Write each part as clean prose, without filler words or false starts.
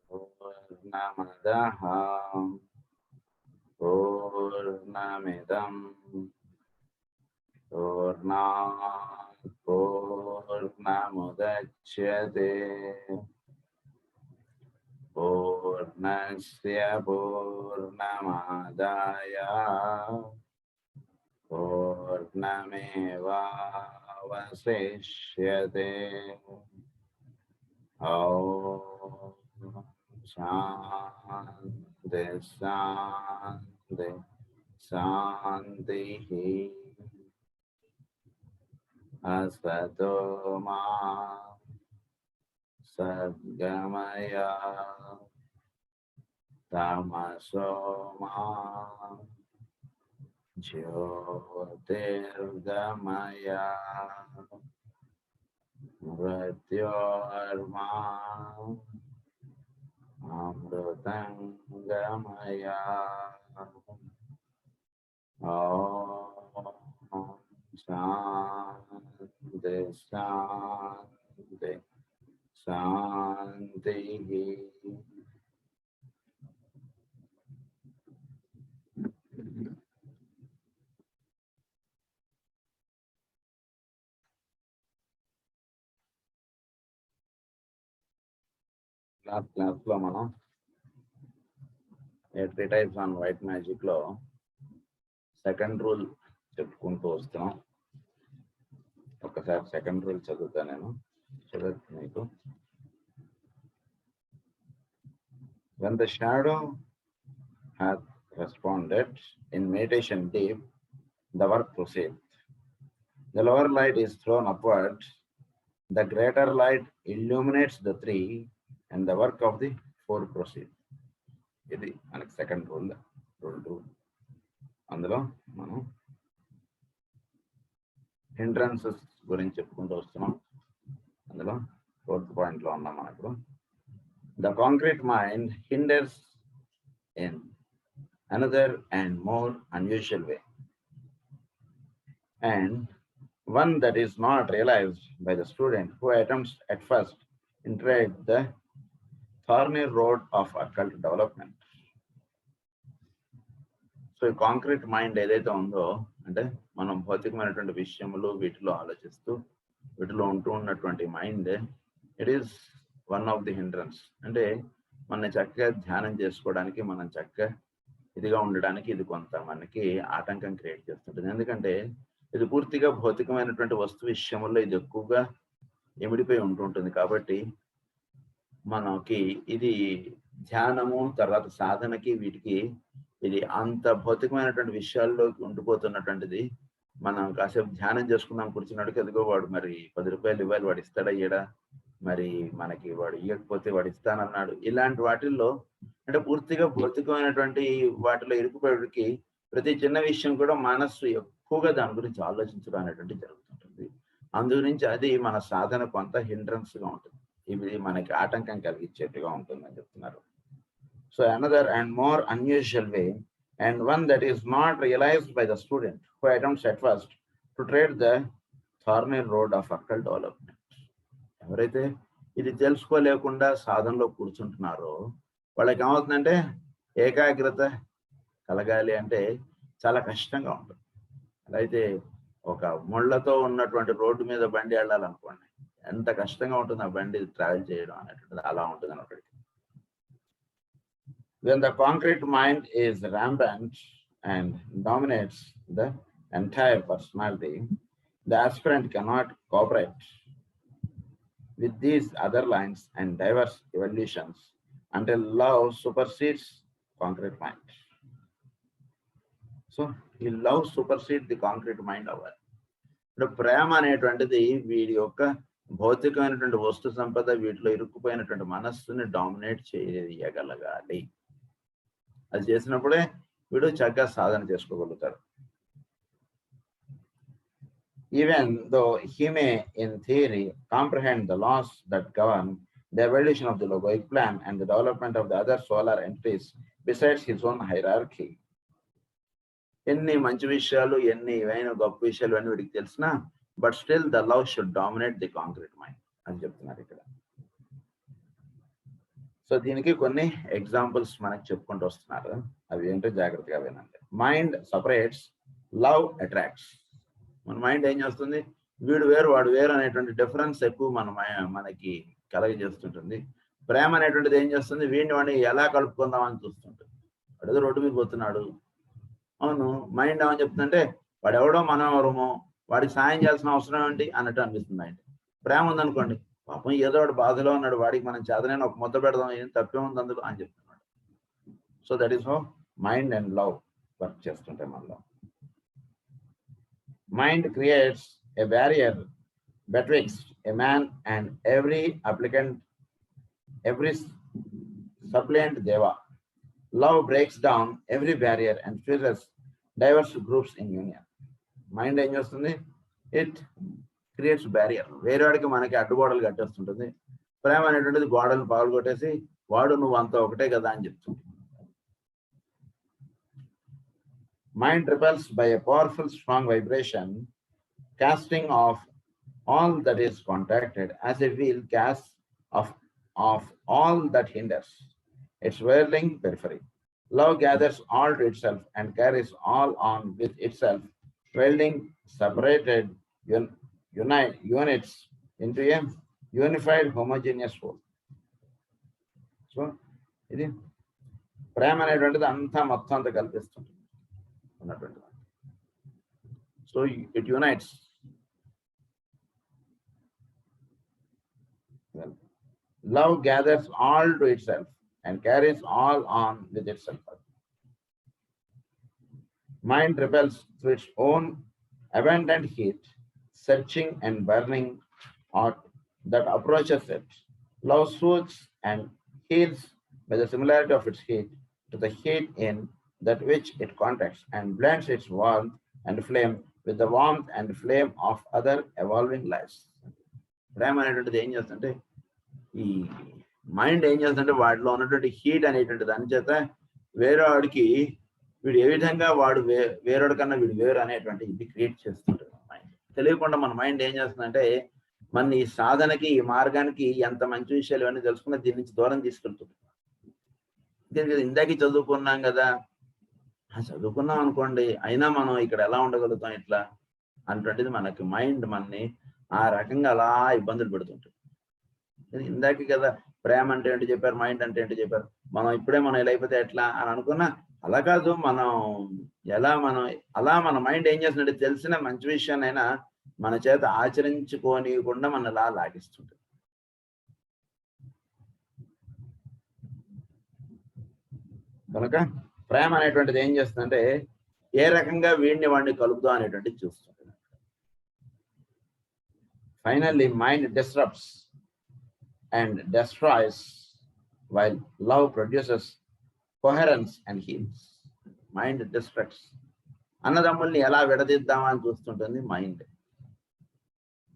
पूर्णमदः पूर्णमिदं पूर्णात् पूर्णमुदच्यते पूर्णस्य पूर्णमादाय पूर्णमेवावशिष्यते। ॐ शान्ति शान्ति शान्तिः। असतो मा सद्गमय तमसो मा ज्योतिर्गमय मृत्योर्मा अमृतं गमय। ॐ शान्ति शान्ति शान्तिः। లాస్ట్ క్లాస్లో మనం ట్రీటైస్ ఆన్ వైట్ మ్యాజిక్ లో సెకండ్ రూల్ చెప్పుకుంటూ వస్తున్నాం. ఒకసారి సెకండ్ రూల్ చదువుతా నేను మీకు. When the shadow hath responded in meditation deep, the work proceeds. The lower light is thrown upward, the greater light illuminates the three, and the work of the four proceeds. ఇది మనకి second rule. అందులో మనం hindrances గురించి చెప్పుకుంటూ వస్తున్నాం. అందులో 4th పాయింట్లో ఉన్నాం మనం ఇప్పుడు. The concrete mind hinders in another and more unusual way, and one that is not realized by the student who attempts at first to tread the thorny road of occult development. So ఈ concrete mind ఏదైతే ఉందో, అంటే మనం భౌతికమైనటువంటి విషయములు వీటిలో ఆలోచిస్తూ వీటిలో ఉంటూ ఉన్నటువంటి mind, it is one of the hindrance. అంటే మన చక్కగా ధ్యానం చేసుకోవడానికి, మనం చక్కగా ఇదిగా ఉండడానికి ఇది కొంత మనకి ఆటంకం క్రియేట్ చేస్తుంటుంది. ఎందుకంటే ఇది పూర్తిగా భౌతికమైనటువంటి వస్తు విషయంలో ఇది ఎక్కువగా ఎమిడిపోయి ఉంటుంటుంది. కాబట్టి మనకి ఇది ధ్యానము తర్వాత సాధనకి వీటికి ఇది అంత భౌతికమైనటువంటి విషయాల్లోకి ఉండిపోతున్నటువంటిది. మనం కాసేపు ధ్యానం చేసుకుందాం కూర్చున్నాడు, ఎదుగో వాడు మరి 10 రూపాయలు ఇవ్వాలి, వాడు ఇస్తాడా ఇయ్యడా, మరి మనకి వాడు ఇవ్వకపోతే వాడు ఇస్తానన్నాడు. ఇలాంటి వాటిల్లో అంటే పూర్తిగా భౌతికమైనటువంటి వాటిలో ఇరుకుపోయేటికి ప్రతి చిన్న విషయం కూడా మనస్సు ఎక్కువగా దాని గురించి ఆలోచించడం అనేటువంటి జరుగుతుంటుంది. అందుగురించి అది మన సాధన కొంత హిండ్రన్స్ గా ఉంటుంది, ఇది మనకి ఆటంకం కలిగించేట్టుగా ఉంటుందని చెప్తున్నారు. So another and more unusual way, and one that is not realized by the student who attempts at first to tread the thorny road of occult development. ఎవరైతే ఇది తెలుసుకోలేకుండా సాధనలో కూర్చుంటున్నారో వాళ్ళకి ఏమవుతుందంటే ఏకాగ్రత కలగాలి అంటే చాలా కష్టంగా ఉంటుంది. అలా అయితే ఒక ముళ్ళతో ఉన్నటువంటి రోడ్డు మీద బండి వెళ్ళాలనుకోండి, ఎంత కష్టంగా ఉంటుంది ఆ బండి ట్రావెల్ చేయడం అనేటువంటిది. అలా ఉంటుంది అక్కడికి. When the concrete mind is rampant and dominates the entire personality, the aspirant cannot cooperate with these other lines and diverse evolutions until love supersedes concrete mind. So, ఈ love supersedes the concrete mind అవ్వాలి. ఇప్పుడు ప్రేమ అనేటువంటిది వీడి యొక్క భౌతికమైనటువంటి వస్తు సంపద వీటిలో ఇరుక్కుపోయినటువంటి మనస్సుని డామినేట్ చేయగలగాలి. అది చేసినప్పుడే వీడు చక్కగా సాధన చేసుకోగలుగుతాడు. Even though he may in theory comprehend the laws that govern the evolution of the logoic plan and the development of the other solar entities besides his own hierarchy. ఎన్ని మంచి విషయాలు, ఎన్ని ఇవైన గొప్ప విషయాలు అన్ని వీడికి తెలిసినా, but still the love should dominate the concrete mind అని చెప్తున్నారు ఇక్కడ. సో దీనికి కొన్ని ఎగ్జాంపుల్స్ మనకి చెప్పుకుంటూ వస్తున్నారు. అవి ఏంటో జాగ్రత్తగా వినండి. Mind separates, love attracts. మన మైండ్ ఏం చేస్తుంది, వీడు వేరు వాడు వేరు అనేటువంటి డిఫరెన్స్ ఎక్కువ మనకి కలగజేస్తుంటుంది. ప్రేమ అనేటువంటిది ఏం చేస్తుంది, వీడిని వాడిని ఎలా కలుపుకుందాం అని చూస్తుంటుంది. వాడు రోడ్డు మీద పోతున్నాడు, అవును, మైండ్ ఏమని చెప్తుందంటే వాడు ఎవడో మనం ఎవరమో, వాడికి సాయం చేయాల్సిన అవసరం ఏంటి అన్నట్టు అనిపిస్తుంది మైండ్. ప్రేమ ఉందనుకోండి, పాపం ఏదో వాడు బాధలో ఉన్నాడు, వాడికి మనం చేతనైనా ఒక ముద్ద పెడదాం, ఏం తప్పే ఉంది అందులో అని చెప్తున్నాడు. So that is how mind and love work చేస్తుంటాయి మనలో. Mind creates a barrier betwixt a man and every applicant, every suppliant deva. Love breaks down every barrier and fuses diverse groups in union. Mind ఏం చేస్తుంది, it creates barrier. వేరే వాడికి మనకి అడ్డుగోడలు కట్టేస్తుంటుంది. ప్రేమ అనేటువంటిది గోడలు పగలు కొట్టేసి వాడు నువ్వు అంతా ఒకటే కదా అని చెప్తుంది. Mind repels by a powerful strong vibration, casting off all that is contacted as a wheel casts off all that hinders its whirling periphery. Love gathers all to itself and carries all on with itself, welding separated units into a unified homogeneous whole. So, ఇది ప్రేమ అనేటువంటిది అంతా మొత్తం అంతా కల్పిస్తుంది ఉన్నటువంటిది. So it unites. Well, love gathers all to itself and carries all on with itself. Mind repels through its own abundant heat, searching and burning out that approaches it. Love soothes and heals by the similarity of its heat to the heat in that which it contacts, and blends its warmth and flame with the warmth and flame of other evolving lives. ప్రేమ అనేటువంటిది ఏం చేస్తుంటే, ఈ mind ఏం చేస్తుంటే వాడిలో ఉన్నటువంటి heat అనేటువంటి దాని చేత వేరే వాడికి వీడు ఏ విధంగా వాడు వేరేవాడి కన్నా వీడు వేరు అనేటువంటి ఇది క్రియేట్ చేస్తుంటుంది మైండ్. తెలియకుండా మన మైండ్ ఏం చేస్తుందంటే మన ఈ సాధనకి ఈ మార్గానికి ఎంత మంచి విషయాలు ఇవన్నీ తెలుసుకున్న దీని నుంచి దూరం తీసుకెళ్తుంది. ఇందాక చదువుకున్నాం కదా, చదువుకున్నాం అనుకోండి, అయినా మనం ఇక్కడ ఎలా ఉండగలుగుతాం ఇట్లా అటువంటిది మనకి మైండ్ మనని ఆ రకంగా అలా ఇబ్బందులు పెడుతుంటుంది. ఇందాకే కదా ప్రేమ అంటే ఏంటి చెప్పారు, మైండ్ అంటే ఏంటి చెప్పారు, మనం ఇప్పుడే మనం ఇలా అయిపోతే ఎట్లా అని అనుకున్నా అలా కాదు. అలా మన మైండ్ ఏం చేస్తుందంటే తెలిసిన మంచి విషయాన్నైనా మన చేత ఆచరించుకోనికుండా మన అలా లాగిస్తుంటుంది. కనుక ప్రేమ అనేటువంటిది ఏం చేస్తుందంటే ఏ రకంగా వాడిని కలుపుదాం అనేటువంటిది చూస్తుంది. Finally, mind disrupts and destroys, while love produces coherence and heals. Mind destructs. అన్నదమ్ముల్ని ఎలా విడదీద్దామని చూస్తుంటుంది మైండ్.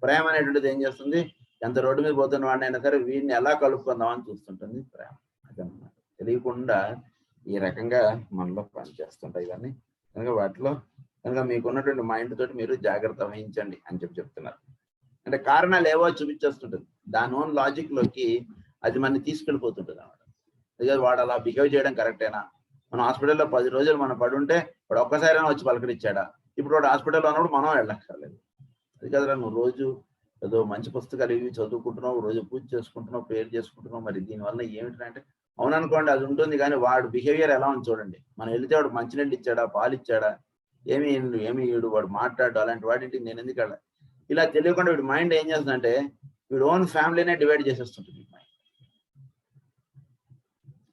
ప్రేమ అనేటువంటిది ఏం చేస్తుంది, ఎంత రోడ్డు మీద పోతున్న వాడినైనా సరే వీడిని ఎలా కలుపుకుందామని చూస్తుంటుంది ప్రేమ. అదనమాట. తెలియకుండా ఈ రకంగా మనలో పనిచేస్తుంటాయి ఇవన్నీ. కనుక వాటిలో కనుక మీకున్నటువంటి మైండ్ తోటి మీరు జాగ్రత్త వహించండి అని చెప్తున్నారు. అంటే కారణాలు ఏవో చూపించేస్తుంటుంది, దాని ఓన్ లాజిక్ లోకి అది మనని తీసుకెళ్ళిపోతుంటుంది అనమాట. అదే వాడు అలా బిహేవ్ చేయడం కరెక్టేనా, మన హాస్పిటల్లో 10 రోజులు మనం పడుంటే వాడు ఒక్కసారైనా వచ్చి పలకరించాడా, ఇప్పుడు వాడు హాస్పిటల్లో ఉన్నప్పుడు మనం వెళ్ళక్కర్లేదు. అది కదరా, నువ్వు రోజు ఏదో మంచి పుస్తకాలు ఇవి చదువుకుంటున్నావు, రోజు పూజ చేసుకుంటున్నావు, ప్రేయర్ చేసుకుంటున్నావు, మరి దీనివల్ల ఏమిటంటే అవుననుకోండి అది ఉంటుంది, కానీ వాడు బిహేవియర్ ఎలా ఉంది చూడండి. మనం వెళితే వాడు మంచినీళ్ళు ఇచ్చాడా, పాలు ఇచ్చాడా, ఏమి వాడు మాట్లాడు, అలాంటి వాటింటికి నేను ఎందుకు వెళ్ళాలి. ఇలా తెలియకుండా వీడి మైండ్ ఏం చేస్తుందంటే వీడు ఓన్ ఫ్యామిలీనే డివైడ్ చేసేస్తుంటుంది మైండ్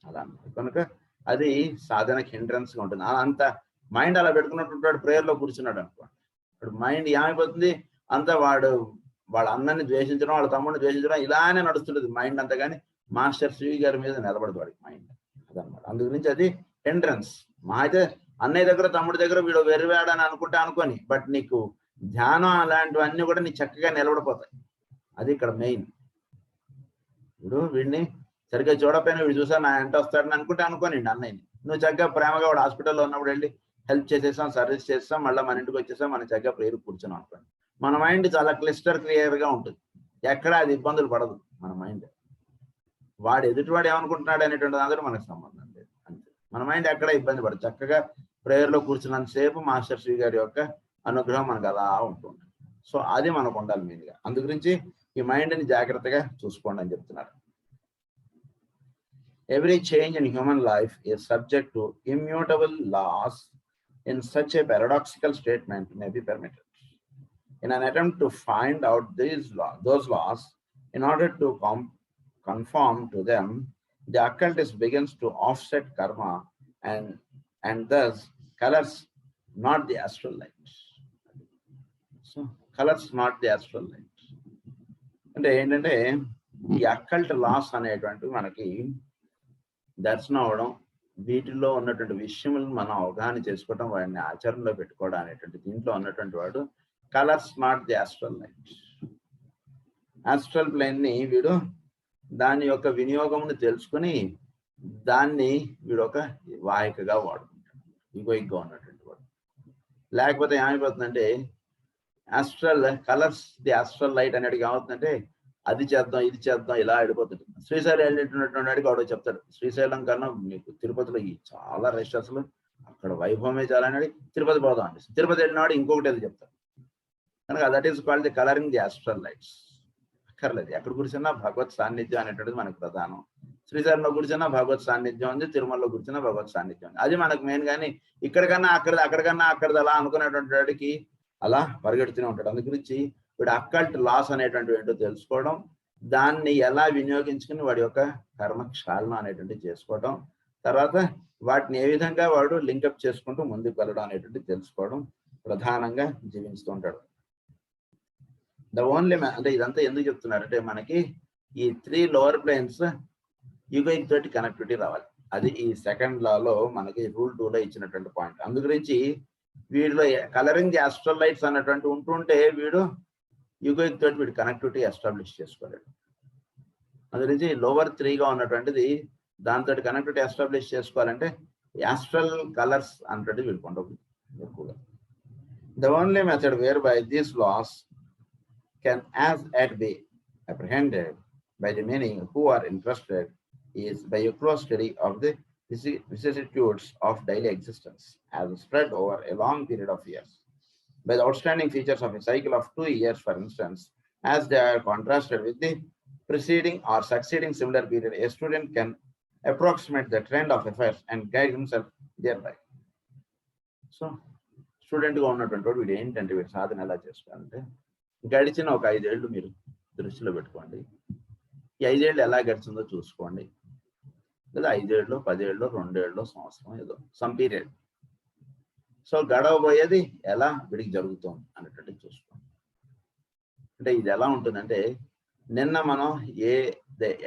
అలా. కనుక అది సాధనకి హిండ్రన్స్ గా ఉంటుంది. అంత మైండ్ అలా పెట్టుకున్నట్టు ప్రేయర్ లో కూర్చున్నాడు అనుకోండి, ఇప్పుడు మైండ్ ఏమైపోతుంది, అంతా వాళ్ళ అన్నని ద్వేషించడం, వాళ్ళ తమ్ముడిని ద్వేషించడం ఇలానే నడుస్తుంటుంది మైండ్ అంతా. కానీ మాస్టర్ శ్రీ గారి మీద నిలబడదు వాడికి మైండ్ అదనమాట. అందు గురించి అది హిండ్రన్స్. మా అయితే అన్నయ్య దగ్గర తమ్ముడి దగ్గర వీడు వెర్రివాడని అనుకొని, బట్ నీకు ధ్యానం అలాంటివన్నీ కూడా నీ చక్కగా నిలబడిపోతాయి. అది ఇక్కడ మెయిన్. ఇప్పుడు వీడిని సరిగ్గా చూడకపోయినా వీడు చూసా నా ఎంట వస్తాడని అనుకోని అన్నయ్యని నువ్వు చక్కగా ప్రేమగా వాడు హాస్పిటల్లో ఉన్నప్పుడు వెళ్ళి హెల్ప్ చేసేసాం, సర్వీస్ చేస్తాం, మళ్ళీ మన ఇంటికి వచ్చేసాం, మనం చక్కగా ప్రేరు కూర్చున్నాం అనుకోండి. మన మైండ్ చాలా క్లిస్టర్ క్లియర్ గా ఉంటుంది, ఎక్కడ అది ఇబ్బందులు పడదు మన మైండ్. వాడు ఎదుటివాడు ఏమనుకుంటున్నాడు అనేటువంటి దాంతో మనకు సంబంధం లేదు. అంతే. మన మైండ్ ఎక్కడ ఇబ్బంది పడదు. చక్కగా ప్రేయర్లో కూర్చున్నంతసేపు మాస్టర్ శ్రీ గారి యొక్క అనుగ్రహం మనకు అలా ఉంటుంది. సో అది మనకు ఉండాలి మెయిన్గా. అందు గురించి ఈ మైండ్ని జాగ్రత్తగా చూసుకోండి అని చెప్తున్నారు. Every change in human life is subject to immutable laws. In such a paradoxical statement may be permitted. In an attempt to find out those laws, in order to conform to them, the occultist begins to offset karma and thus colors not the astral light. So colors not the astral light. అంటే ఏంటంటే ఈ occult loss అనేటువంటివి మనకి దర్శనం అవ్వడం, వీటిల్లో ఉన్నటువంటి విషయములను మనం అవగాహన చేసుకోవడం, వాడిని ఆచరణలో పెట్టుకోవడం అనేటువంటి దీంట్లో ఉన్నటువంటి వాడు colours not the astral light. Astral plane ని వీడు దాని యొక్క వినియోగమును తెలుసుకుని దాన్ని వీడు ఒక వాహికగా వాడుకుంటాడు, ఈగోయిక్గా ఉన్నటువంటి వాడు. లేకపోతే ఏమైపోతుందంటే astral colours the astral light అనేది ఏమవుతుందంటే అది చేద్దాం ఇది చేద్దాం ఇలా ఆడిపోతుంది. శ్రీశైలం వెళ్ళేటటువంటి వాడికి వాడు చెప్తాడు, శ్రీశైలం కన్నా మీకు తిరుపతిలో చాలా రష్, అసలు అక్కడ వైభవమే చాలా అని తిరుపతి పోదాం అండి. తిరుపతి వెళ్ళినవాడు ఇంకొకటి అది చెప్తాడు. కనుక that is called the colouring the astral lights. అక్కర్లేదు, ఎక్కడ కూర్చున్నా భగవత్ సాన్నిధ్యం అనేటువంటిది మనకు ప్రధానం. శ్రీశైలంలో కూర్చున్నా భగవత్ సాన్నిధ్యం ఉంది, తిరుమలలో కూర్చున్నా భగవత్ సాన్నిధ్యం ఉంది. అది మనకు మెయిన్. కానీ ఇక్కడికన్నా అక్కడిది, అక్కడికన్నా అక్కడిది అలా అనుకునేటువంటి వాడికి అలా పరిగెడుతూనే ఉంటాడు. అందు గురించి వీడు అక్కల్ట్ లాస్ అనేటువంటి ఏంటో తెలుసుకోవడం, దాన్ని ఎలా వినియోగించుకుని వాడి యొక్క కర్మక్షాళన అనేటువంటి చేసుకోవడం, తర్వాత వాటిని ఏ విధంగా వాడు లింకప్ చేసుకుంటూ ముందుకు వెళ్ళడం అనేటువంటి తెలుసుకోవడం ప్రధానంగా జీవిస్తూ ఉంటాడు. ద ఓన్లీ అంటే ఇదంతా ఎందుకు చెప్తున్నారంటే మనకి ఈ 3 లోవర్ ప్లేన్స్ యుగైక్ తోటి కనెక్టివిటీ రావాలి. అది ఈ సెకండ్ లాలో మనకి రూల్ 2లో ఇచ్చినటువంటి పాయింట్. అందు గురించి వీడిలో కలరింగ్ ది ఆస్ట్రల్ లైట్స్ అన్నటువంటి ఉంటుంటే వీడు యుగైక్ తోటి వీడు కనెక్టివిటీ ఎస్టాబ్లిష్ చేసుకోలేడు. అందు గురించి లోవర్ 3గా ఉన్నటువంటిది దాంతో కనెక్టివిటీ ఎస్టాబ్లిష్ చేసుకోవాలంటే ఆస్ట్రల్ కలర్స్ అన్నటువంటి వీడు ఉండవు ఎక్కువగా. The only method whereby these laws can as yet be apprehended by the many who are interested is by a close study of the vicissitudes of daily existence as spread over a long period of years. By the outstanding features of a cycle of 2 years, for instance, as they are contrasted with the preceding or succeeding similar period, a student can approximate the trend of affairs and guide himself thereby. So, student గా ఉన్నటువంటి వాడు వీడు ఏంటంటే వీడు సాధన ఎలా చేసుకోవాలంటే గడిచిన ఒక 5 ఏళ్ళు మీరు దృష్టిలో పెట్టుకోండి. ఈ 5 ఏళ్ళు ఎలా గడిచిందో చూసుకోండి. లేదా 5 ఏళ్ళు 10 ఏళ్ళు 2 ఏళ్ళు సంవత్సరం ఏదో సమ్ పీరియడ్. సో గడవబోయేది ఎలా వీడికి జరుగుతుంది అనేటువంటి చూసుకోండి. అంటే ఇది ఎలా ఉంటుందంటే నిన్న మనం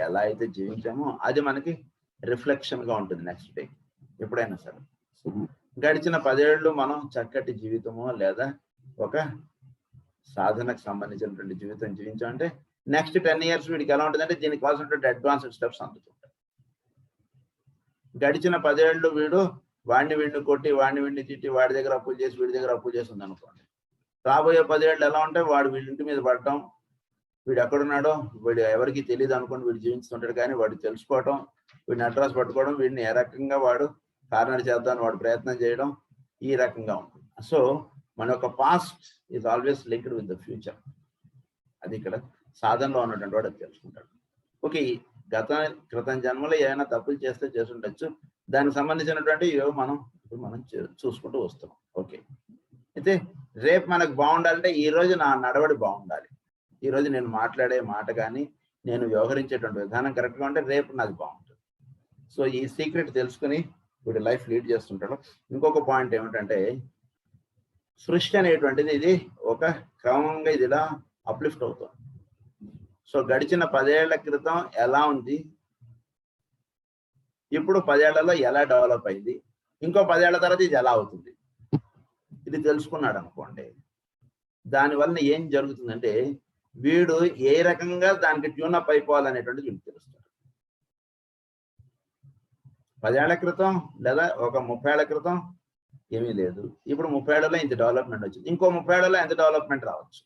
ఎలా అయితే జీవించామో అది మనకి రిఫ్లెక్షన్ గా ఉంటుంది నెక్స్ట్ డే ఎప్పుడైనా సరే. గడిచిన 10 ఏళ్ళు మనం చక్కటి జీవితమో లేదా ఒక సాధనకు సంబంధించినటువంటి జీవితం జీవించామంటే నెక్స్ట్ 10 years వీడికి ఎలా ఉంటుందంటే దీనికి కావాల్సినటువంటి అడ్వాన్స్డ్ స్టెప్స్ అందుతుంటాయి. గడిచిన 10 ఏళ్ళు వీడు వీడిని కొట్టి వీడిని తిట్టి వాడి దగ్గర అప్పులు చేసి వీడి దగ్గర అప్పులు చేసి ఉంది అనుకోండి. రాబోయే 10 ఏళ్ళు ఎలా ఉంటే వాడు వీడి ఇంటి మీద పడటం, వీడు ఎక్కడున్నాడో వీడు ఎవరికి తెలియదు అనుకోండి వీడు జీవిస్తుంటాడు. కానీ వాడు తెలుసుకోవటం, వీడిని అడ్రస్ పట్టుకోవడం, వీడిని ఏ రకంగా వాడు కారణాలు చేద్దామని వాడు ప్రయత్నం చేయడం ఈ రకంగా ఉంటుంది. సో మన యొక్క past is always linked with the future. అది ఇక్కడ సాధనలో ఉన్నటువంటి వాడు అది తెలుసుకుంటాడు. ఓకే, క్రితం జన్మలో ఏమైనా తప్పులు చేస్తే చేసుండొచ్చు, దానికి సంబంధించినటువంటి మనం చూసుకుంటూ వస్తున్నాం. ఓకే, అయితే రేపు మనకు బాగుండాలంటే ఈ రోజు నా నడవడి బాగుండాలి, ఈ రోజు నేను మాట్లాడే మాట కానీ నేను వ్యవహరించేటువంటి విధానం కరెక్ట్గా ఉంటే రేపు నాది బాగుంటుంది. సో ఈ సీక్రెట్ తెలుసుకుని వీడు లైఫ్ లీడ్ చేస్తుంటాడు. ఇంకొక పాయింట్ ఏమిటంటే సృష్టి అనేటువంటిది ఇది ఒక క్రమంగా ఇది ఇలా అప్లిఫ్ట్ అవుతుంది. సో గడిచిన 10 ఏళ్ల క్రితం ఎలా ఉంది, ఇప్పుడు 10 ఏళ్లలో ఎలా డెవలప్ అయింది, ఇంకో 10 ఏళ్ల తర్వాత ఇది ఎలా అవుతుంది, ఇది తెలుసుకున్నాడు అనుకోండి. దానివల్ల ఏం జరుగుతుందంటే వీడు ఏ రకంగా దానికి ట్యూనప్ అయిపోవాలనేటువంటిది వీడికి తెలుస్తాడు. 10 ఏళ్ల క్రితం లేదా ఒక 30 ఏళ్ల క్రితం ఏమీ లేదు, ఇప్పుడు 30 ఏళ్లలో ఇంత డెవలప్మెంట్ వచ్చింది, ఇంకో 30 ఏళ్లలో ఎంత డెవలప్మెంట్ రావచ్చు.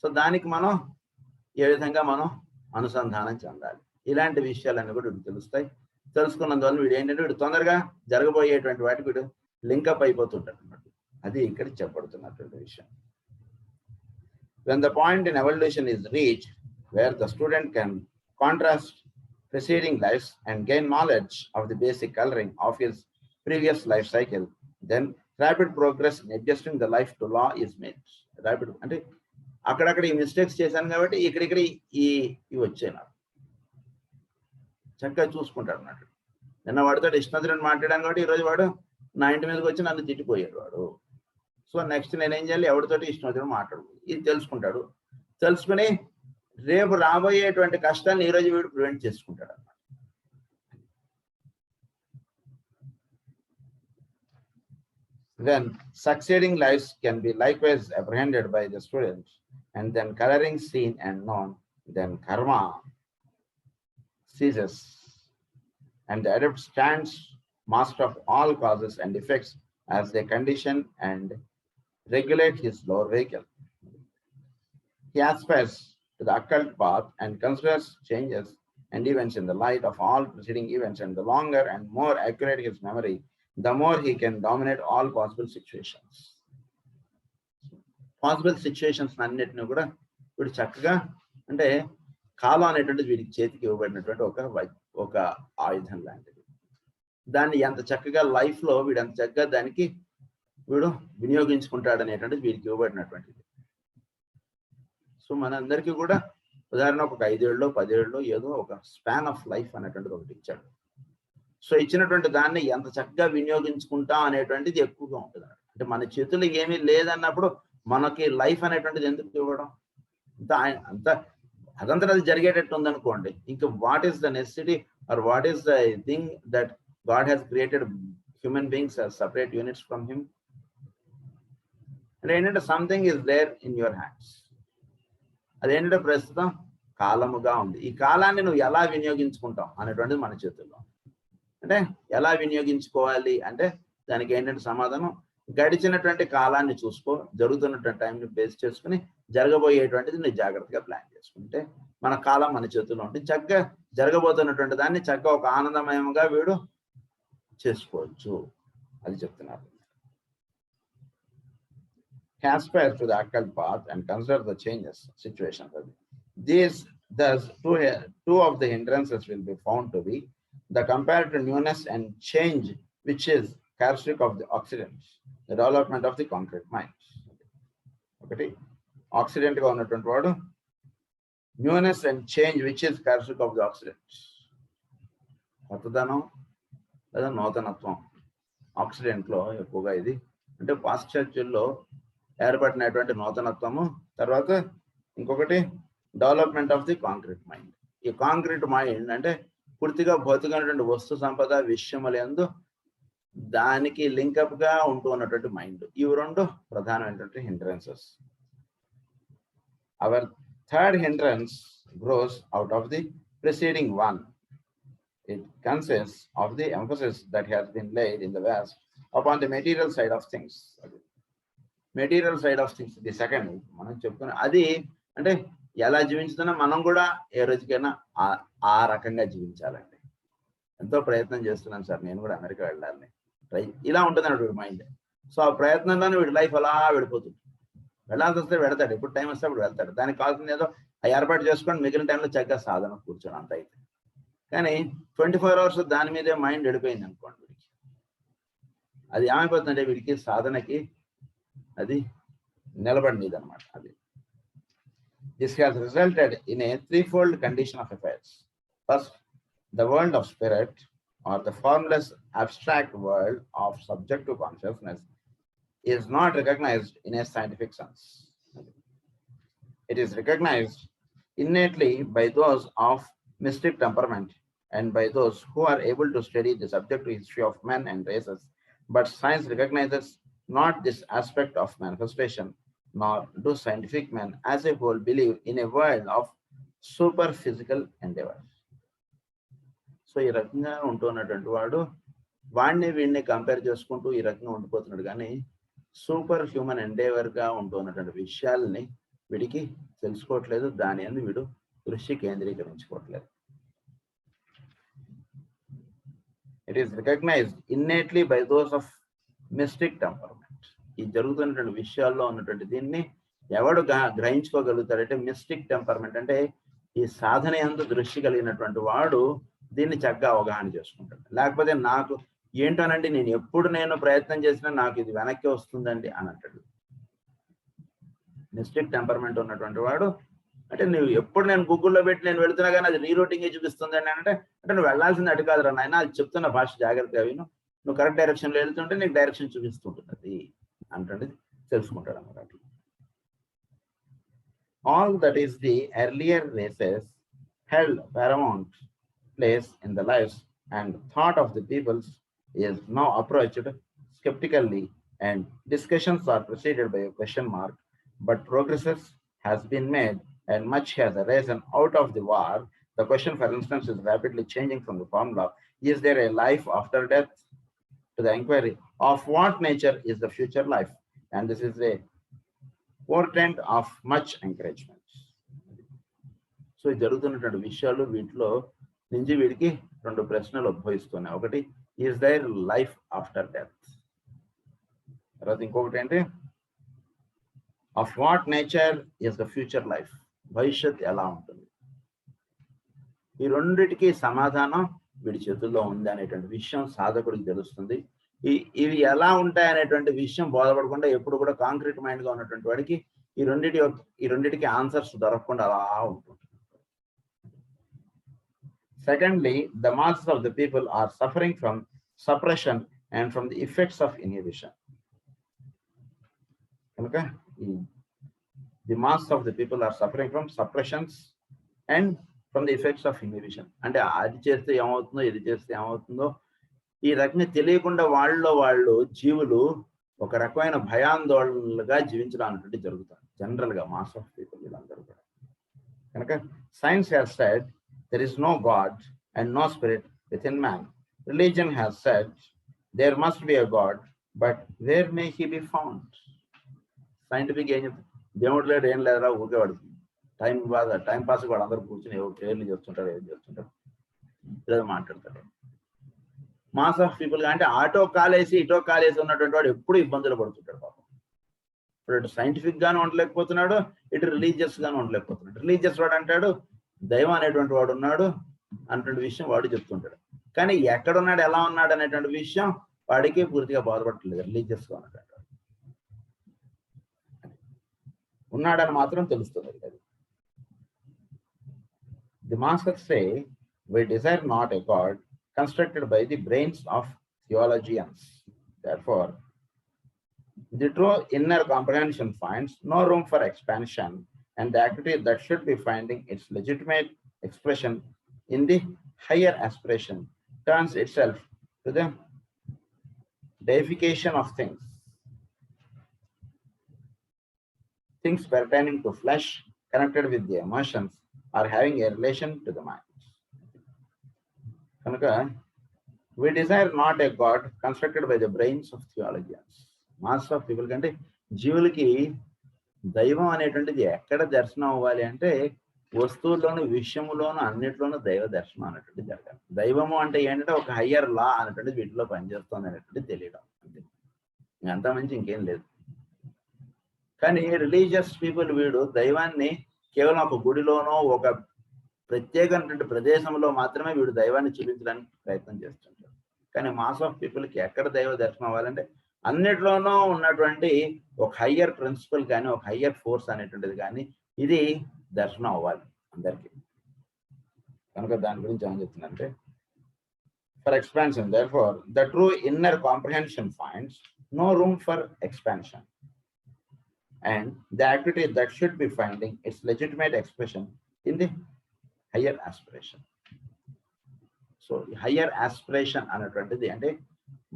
సో దానికి మనం ఏ విధంగా మనం అనుసంధానం చెందాలి. ఇలాంటి విషయాలన్నీ కూడా వీడు తెలుస్తాయి. తెలుసుకున్నందువల్ల వీడు ఏంటంటే వీడు తొందరగా జరగబోయేటువంటి వాటికి వీడు లింకప్ అయిపోతుంటాడు అన్నమాట. అది ఇక్కడ చెప్పబడుతున్నటువంటి విషయం. When the point in evolution is reached where the student can contrast preceding lives and gain knowledge of the basic coloring of his previous life cycle, then rapid progress in adjusting the life to law is made. Rapid అంటే అక్కడక్కడ ఈ mistakes చేశాను కాబట్టి ఇక్కడిక్కడ ఇవి వచ్చాయి నాకు చక్కగా చూసుకుంటాడు అన్నట్టు. నిన్న వాడితో ఇష్టం మాట్లాడాను కాబట్టి ఈరోజు వాడు నా ఇంటి మీదకి వచ్చి నన్ను తిట్టిపోయాడు వాడు. సో నెక్స్ట్ నేనేం చేయాలి, ఎవరితోటి ఇష్టం వచ్చిన మాట్లాడు, ఇది తెలుసుకుంటాడు. తెలుసుకుని రేపు రాబోయేటువంటి కష్టాన్ని ఈరోజు వీడు ప్రివెంట్ చేసుకుంటాడు అన్నమాట. Then succeeding lives can be likewise apprehended by the students, and then coloring seen and known, then karma ceases, and the adept stands master of all causes and effects as they condition and regulate his lower vehicle. He aspires to the occult path and considers changes and events in the light of all preceding events, and the longer and more accurate his memory, the more he can dominate all possible situations. Possible situations అన్నిటిని కూడా వీడు చక్కగా అంటే కాలం అనేటువంటిది వీడికి చేతికి ఇవ్వబడినటువంటి ఒక ఆయుధం లాంటిది. దాన్ని ఎంత చక్కగా లైఫ్లో వీడు ఎంత చక్కగా దానికి వీడు వినియోగించుకుంటాడు అనేటువంటిది వీడికి ఇవ్వబడినటువంటిది. సో మనందరికీ కూడా ఉదాహరణకు ఒక 5 ఏళ్ళలో 10 ఏళ్ళలో ఏదో ఒక స్పాన్ ఆఫ్ లైఫ్ అనేటువంటిది ఒకటి ఇచ్చాడు. సో ఇచ్చినటువంటి దాన్ని ఎంత చక్కగా వినియోగించుకుంటా అనేటువంటిది ఎక్కువగా ఉంటుంది. అంటే మన చేతుల్లో ఏమీ లేదన్నప్పుడు మనకి లైఫ్ అనేటువంటిది ఎందుకు ఇవ్వడం, అంత అదంతా అది జరిగేటట్టు ఉందనుకోండి. ఇంకా what is the necessity or what is the thing that God has created human beings as separate units from him? అంటే ఏంటంటే something is there in your hands. అదేంటంటే ప్రస్తుతం కాలముగా ఉంది. ఈ కాలాన్ని నువ్వు ఎలా వినియోగించుకుంటావు అనేటువంటిది మన చేతుల్లో. అంటే ఎలా వినియోగించుకోవాలి అంటే దానికి ఏంటంటే సమాధానం గడిచినటువంటి కాలాన్ని చూసుకో, జరుగుతున్నటువంటి టైంని బేస్ చేసుకుని జరగబోయేటువంటిది నువ్వు జాగ్రత్తగా ప్లాన్ చేసుకుంటే మన కాలం మన చేతుల్లో ఉంటుంది. చక్కగా జరగబోతున్నటువంటి దాన్ని చక్కగా ఒక ఆనందమయంగా వీడు చేసుకోవచ్చు. అది చెప్తున్నారు. Aspire to the occult path and consider the changes situations. These thus two of the hindrances will be found to be the comparative newness and change, which is characteristic of the Occident, the development of the concrete mind. Okay, Occident ga unnatuvanti vaadu newness and change, which is characteristic of the Occident. కొత్తదనం లేదా నూతనత్వం accident లో ఎక్కువగా ఇది అంటే పాశ్చాత్యుల్లో ఏర్పడినటువంటి నూతనత్వము. తర్వాత ఇంకొకటి development of the concrete mind. ఈ కాంక్రీట్ మైండ్ అంటే పూర్తిగా భౌతికమైనటువంటి వస్తు సంపద విషయములందు దానికి లింకప్ గా ఉంటూ ఉన్నటువంటి మైండ్. ఇవి రెండు ప్రధానమైనటువంటి hindrances. Our third hindrance grows out of the preceding one. It consists of the emphasis that has been laid in the West upon the material side of things. Material side of things the second మనం చెప్పుకున్నాం. అది అంటే ఎలా జీవించుతున్నా మనం కూడా ఏ రోజుకైనా ఆ రకంగా జీవించాలండి. ఎంతో ప్రయత్నం చేస్తున్నాను సార్, నేను కూడా అమెరికా వెళ్ళాలని ఇలా ఉంటుంది అన్నట్టు వీడి మైండ్. సో ఆ ప్రయత్నంలోనే వీడి లైఫ్ అలా వెళ్ళిపోతుంది. వెళ్ళాల్సి వస్తే వెళ్తాడు, ఎప్పుడు టైం వస్తే అప్పుడు వెళ్తాడు. దానికి కావాల్సింది ఏదో ఏర్పాటు చేసుకొని మిగిలిన టైంలో చక్కగా సాధన కూర్చొని అంత అయితే. కానీ 24 hours దాని మీదే మైండ్ వెళ్ళిపోయింది అనుకోండి వీడికి, అది ఏమైపోతుందంటే వీడికి సాధనకి అది నిలబడినది అనమాట. అది this has resulted in a threefold condition of affairs. First, the world of spirit or the formless abstract world of subjective consciousness is not recognized in a scientific sense. It is recognized innately by those of mystic temperament and by those who are able to study the subjective history of men and races. But science recognizes not this aspect of manifestation, nor do scientific men as a whole believe in a world of super physical endeavors. So ఈ రకంగా ఉంటున్నటువంటి వాడు వాడిని వీడిని compare చేసుకుంటూ ఈ రకంగా ఉండిపోతున్నాడు. కానీ సూపర్ హ్యూమన్ ఎండేవర్ గా ఉంటున్నటువంటి విషయాలని వీడికి తెలుసుకోవట్లేదు, దాని అందు వీడు దృష్టి కేంద్రీకరించుకోవట్లేదు. It is recognized innately by those of mystic temperament. ఈ జరుగుతున్నటువంటి విషయాల్లో ఉన్నటువంటి దీన్ని ఎవడు గ్రహించుకోగలుగుతాడంటే మిస్టిక్ టెంపర్మెంట్, అంటే ఈ సాధన యందు దృష్టి కలిగినటువంటి వాడు దీన్ని చక్కగా అవగాహన చేసుకుంటాడు. లేకపోతే నాకు ఏంటోనండి నేను ప్రయత్నం చేసినా నాకు ఇది వెనక్కి వస్తుందండి అని అంటాడు. మిస్టిక్ టెంపర్మెంట్ ఉన్నటువంటి వాడు అంటే నువ్వు ఎప్పుడు నేను గూగుల్లో పెట్టి నేను వెళుతున్నా కానీ అది రీరూటింగే చూపిస్తుంది అని అంటే నువ్వు వెళ్ళాల్సింది అటు కాదురా నాయన, అది చెప్తున్న భాష జాగ్రత్తగా విను, నువ్వు కరెక్ట్ డైరెక్షన్లో వెళ్తుంటే నీకు డైరెక్షన్ చూపిస్తుంటుంది అంటే తెలుసుకుంటాడు అన్నమాట. All that is the earlier races held paramount place in the lives and thought of the peoples is now approached skeptically, and discussions are preceded by a question mark. But progress has been made and much has arisen out of the war. The question, for instance, is rapidly changing from the formula, is there a life after death, to the inquiry of what nature is the future life. And this is a portent of much encouragement. So జరుగుతున్నటువంటి విషయాలు వీటిలో నుంచి వీడికి రెండు ప్రశ్నలు ఉద్భవిస్తున్నాయి. ఒకటి, is their life after death. తర్వాత ఇంకొకటి ఏంటి, of what nature is the future life, భవిష్యత్ ఎలా ఉంటుంది. ఈ రెండిటికి సమాధానం వీడి చేతుల్లో ఉంది అనేటువంటి విషయం సాధకుడికి తెలుస్తుంది. ఇవి ఎలా ఉంటాయి అనేటువంటి విషయం బోధపడకుండా ఎప్పుడు కూడా కాంక్రీట్ మైండ్గా ఉన్నటువంటి వాడికి ఈ రెండిటికి ఆన్సర్స్ దొరకకుండా అలా ఉంటుంది. Secondly, the masses of the people are suffering from suppression and from the effects of inhibition. Okay? The masses of the people are suffering from suppressions and from the effects of inhibition. అంటే అది చేస్తే ఏమవుతుందో ఇది చేస్తే ఏమవుతుందో ఈ రకంగా తెలియకుండా వాళ్ళు జీవులు ఒక రకమైన భయాందోళనలుగా జీవించడం అనేటువంటి జరుగుతుంది జనరల్గా మాస్ ఆఫ్ పీపుల్ వీళ్ళందరూ కూడా. కనుక science has said there is no God and no spirit within man. Religion has said there must be a God, but where may he be found? Scientific ఏం చెప్తారు, దేవుడు లేడు ఏం లేదురా, ఊరికే వాడు టైం పాస్ వాడు అందరూ కూర్చొని ఏవో పేర్లు చేస్తుంటారు, ఏం చేస్తుంటారు, ఇలా మాట్లాడతారు. మాస్ ఆఫ్ పీపుల్ అంటే ఇటో కాలేసి ఉన్నటువంటి వాడు ఎప్పుడు ఇబ్బందులు పడుతుంటాడు పాపం. ఇప్పుడు ఇటు సైంటిఫిక్ గాను ఉండలేకపోతున్నాడు, ఇటు రిలీజియస్ గాను ఉండలేకపోతున్నాడు. రిలీజియస్ వాడు అంటాడు దైవం అనేటువంటి వాడు ఉన్నాడు అనేటువంటి విషయం వాడు చెప్తుంటాడు, కానీ ఎక్కడున్నాడు ఎలా ఉన్నాడు అనేటువంటి విషయం వాడికి పూర్తిగా బాధపడట్లేదు. రిలీజియస్ గా ఉన్నటువంటి ఉన్నాడని మాత్రం తెలుస్తుంది. అది the masters say we desire not a God constructed by the brains of theologians. Therefore, the true inner comprehension finds no room for expansion, and the activity that should be finding its legitimate expression in the higher aspiration turns itself to the deification of things pertaining to flesh, connected with the emotions, or having a relation to the mind. Kanuka, we desire not a God constructed by the brains of theologians. Mass of people kante జీవులకి దైవం అనేటువంటిది ఎక్కడ దర్శనం అవ్వాలి అంటే వస్తువుల్లోనూ విషయములోనూ అన్నిట్లోనూ దైవ దర్శనం అనేటువంటిది జరగాలి. దైవము అంటే ఏంటంటే ఒక హయ్యర్ లా అనేటువంటిది వీటిలో పనిచేస్తుంది అనేటువంటిది తెలియడం అంతే, అంత మంచి ఇంకేం లేదు. కానీ రిలీజియస్ పీపుల్ వీడు దైవాన్ని కేవలం ఒక గుడిలోనో ఒక ప్రత్యేకమైనటువంటి ప్రదేశంలో మాత్రమే వీడు దైవాన్ని చూపించడానికి ప్రయత్నం చేస్తుంటారు. కానీ మాస్ ఆఫ్ పీపుల్కి ఎక్కడ దైవ దర్శనం అవ్వాలంటే అన్నిట్లోనూ ఉన్నటువంటి ఒక హయ్యర్ ప్రిన్సిపల్ కానీ ఒక హయ్యర్ ఫోర్స్ అనేటువంటిది కానీ ఇది దర్శనం అవ్వాలి అందరికీ. కనుక దాని గురించి ఏమని చెప్తుందంటే for expansion, therefore the true inner comprehension finds no room for expansion, and the activity that should be finding its legitimate expression in the higher aspiration. So higher aspiration అనేటువంటిది అంటే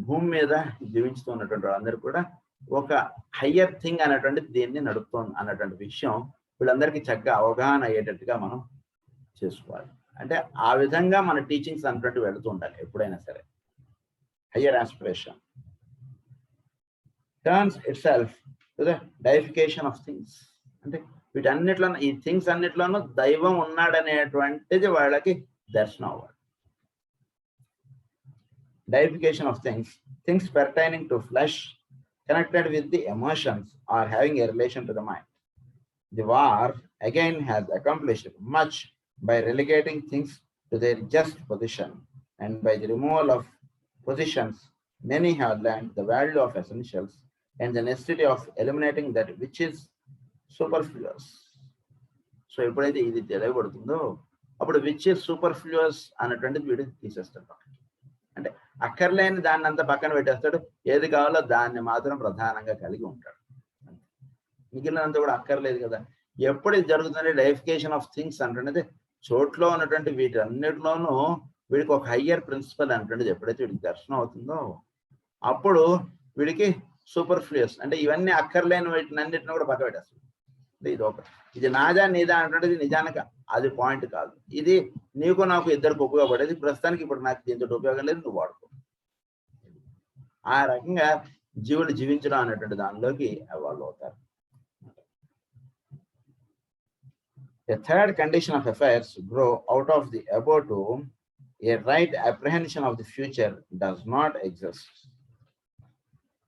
భూమి మీద జీవించుతున్నటువంటి వాళ్ళందరూ కూడా ఒక హయ్యర్ థింగ్ అనేటువంటిది దీన్ని నడుపుతోంది అన్నటువంటి విషయం వీళ్ళందరికీ చక్కగా అవగాహన అయ్యేటట్టుగా మనం చేసుకోవాలి. అంటే ఆ విధంగా మన టీచింగ్స్ అనేటువంటి వెళుతూ ఉండాలి ఎప్పుడైనా సరే. Higher aspiration turns itself to the deification of things. అంటే వీటన్నిటిలోనూ ఈ థింగ్స్ అన్నిటిలోనూ దైవం ఉన్నాడనేటువంటిది వాళ్ళకి దర్శనం అవ్వాలి. Deification of things, things pertaining to flesh, connected with the emotions or having a relation to the mind. The war again has accomplished much by relegating things to their just position, and by the removal of positions, many have learned the value of essentials and the necessity of eliminating that which is superfluous. So ఎప్పుడైతే ఇది తెలియబడుతుందో అప్పుడు which is సూపర్ఫ్లూయస్ అన్నటువంటిది వీడు తీసేస్తాడు. అంటే అక్కర్లేని దాన్ని అంతా పక్కన పెట్టేస్తాడు, ఏది కావాలో దాన్ని మాత్రం ప్రధానంగా కలిగి ఉంటాడు. మిగిలినంతా కూడా అక్కర్లేదు కదా. ఎప్పుడు ఇది జరుగుతుందంటే డైఫికేషన్ ఆఫ్ థింగ్స్ అంటున్నది చోట్లో ఉన్నటువంటి వీటన్నిటిలోనూ వీడికి ఒక హయ్యర్ ప్రిన్సిపల్ అంటున్నది ఎప్పుడైతే వీడికి దర్శనం అవుతుందో అప్పుడు వీడికి సూపర్ఫ్లూయస్ అంటే ఇవన్నీ అక్కర్లేని వీటిని అన్నిటిని కూడా పక్క పెట్టేస్తాడు. ఇది నాదా నీదా అంటున్నది నిజానికి అది పాయింట్ కాదు. ఇది నీకు నాకు ఇద్దరికి ఉపయోగపడేది, ప్రస్తుతానికి ఇప్పుడు నాకు దీంతో ఉపయోగం లేదు, నువ్వు వాడుకో. ఆ రకంగా జీవులు జీవించడం అనేటువంటి దానిలోకి వాళ్ళు అవుతారు. A third condition of affairs grow out of the above two. A right apprehension of the future does not exist.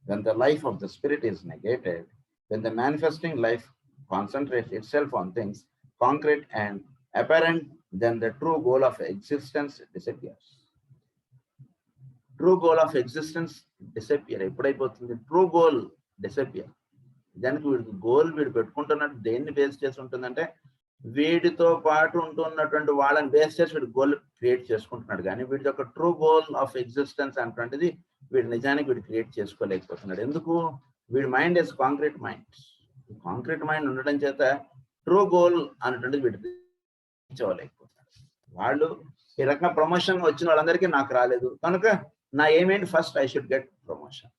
When the life of the spirit is negated, when the manifesting life concentrates itself on things concrete and apparent, then the true goal of existence disappears. True goal of existence disappear. ఎప్పుడైపోతుంది? True goal disappear. దానికి వీడికి goal వీడు పెట్టుకుంటున్నట్టు దేన్ని base చేసి ఉంటుందంటే వీడితో పాటు ఉంటున్నటువంటి వాళ్ళని బేస్ చేసి వీడు గోల్ క్రియేట్ చేసుకుంటున్నాడు. కానీ వీడి యొక్క ట్రూ గోల్ ఆఫ్ ఎగ్జిస్టెన్స్ అటువంటిది వీడు నిజానికి వీడు క్రియేట్ చేసుకోలేకపోతున్నాడు. ఎందుకు? వీడి mind is concrete mind. Concrete mind ఉండడం చేత ట్రూ గోల్ అనేటువంటిది వీడు తెచ్చుకోలేకపోతున్నాడు. వాళ్ళు ఈ రకంగా ప్రమోషన్ వచ్చిన వాళ్ళందరికీ నాకు రాలేదు కనుక నా ఏమేంటి first I should get promotion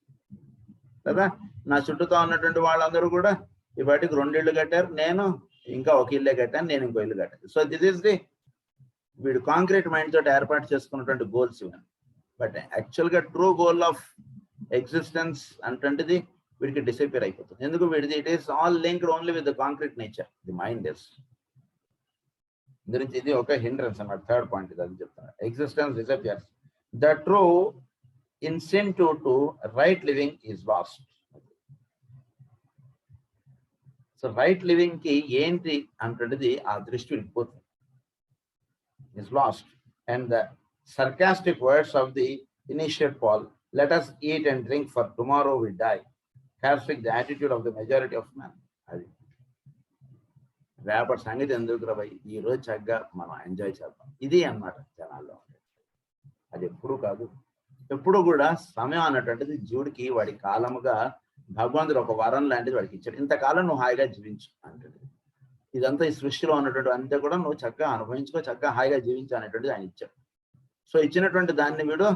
కదా. నా చుట్టూతో ఉన్నటువంటి వాళ్ళందరూ కూడా ఈ వాటికి 2 ఇళ్ళు కట్టారు, నేను ఇంకా ఒక ఇల్లే కట్టాను, నేను ఇంకో ఇల్లు కట్టాను. సో దిస్ ఈస్ ది వీడు కాంక్రీట్ మైండ్ తోటి ఏర్పాటు చేసుకున్నటువంటి గోల్స్ ఇవన్నీ. బట్ యాక్చువల్గా ట్రూ గోల్ ఆఫ్ ఎగ్జిస్టెన్స్ అంటుంటిది వీడికి డిసపియర్ అయిపోతుంది. ఎందుకు? వీడిది it is all linked only with the concrete nature. The mind is గురించి ఇది ఒక హిండ్రెన్స్ అన్నమాట. థర్డ్ పాయింట్ ఇది అని చెప్తున్నారు. Existence disappears. The true incentive to right living is lost. So right living కి ఏంటి అంటున్నది ఆ దృష్టి వెళ్ళిపోతుంది. Is lost. And the sarcastic words of the initiate Paul, let us eat and drink for tomorrow we die, carries the attitude of the majority of men. అది రేపటి సంగతి ఎందుకు రాబాయి, ఈ రోజు చక్కగా మనం ఎంజాయ్ చేద్దాం, ఇది అన్నమాట జనాల్లో. అది ఎప్పుడు కాదు. ఎప్పుడు కూడా సమయం అన్నటువంటిది జీవుడికి వాడి కాలముగా భగవంతుడు ఒక వరం లాంటిది వాడికి ఇచ్చాడు. ఇంతకాలం నువ్వు హాయిగా జీవించు అంటే ఇదంతా ఈ సృష్టిలో ఉన్నటువంటి అంతే కూడా నువ్వు చక్కగా అనుభవించుకో, చక్కగా హాయిగా జీవించు అనేటువంటిది ఆయన ఇచ్చాడు. సో ఇచ్చినటువంటి దాన్ని వీడు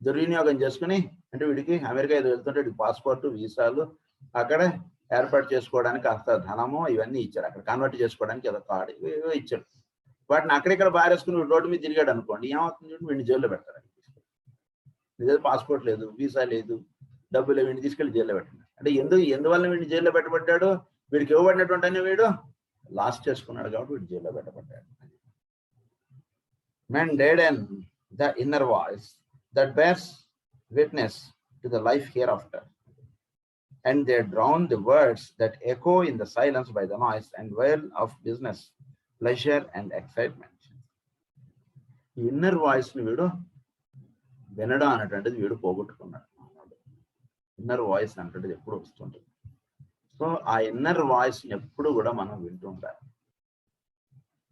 దుర్వినియోగం చేసుకుని, అంటే వీడికి అమెరికా ఏదో వెళ్తుంటే వీడికి పాస్పోర్ట్, వీసాలు అక్కడ ఏర్పాటు చేసుకోవడానికి కాస్త ధనము ఇవన్నీ ఇచ్చారు. అక్కడ కన్వర్ట్ చేసుకోవడానికి ఏదో కార్డు ఏవో ఇచ్చాడు. వాటిని అక్కడిక్కడ బారేసుకుని రోడ్డు మీద తిరిగాడు అనుకోండి, ఏమవుతుంది? వీడిని జైల్లో పెడతారు. నిజంగా పాస్పోర్ట్ లేదు, వీసా లేదు, డబ్బులు వీడిని తీసుకెళ్లి జైల్లో పెట్టండి అంటే ఎందువల్ల వీడిని జైల్లో పెట్టబడ్డాడు? వీడికి ఇవ్వబడినటువంటి అని వీడు లాస్ట్ చేసుకున్నాడు కాబట్టి వీడు జైల్లో పెట్టబడ్డాడు. Men deaden the inner voice that bears witness to the life hereafter, and they drown the words that echo in the silence by the noise and wail of business, pleasure and excitement. ఈ inner voice ని వీడు వినడం అనేటువంటిది వీడు పోగొట్టుకున్నాడు. Inner voice అనేటువంటిది ఎప్పుడు వస్తుంటుంది. సో ఆ ఇన్నర్ వాయిస్ ఎప్పుడు కూడా మనం వింటూ ఉండాలి.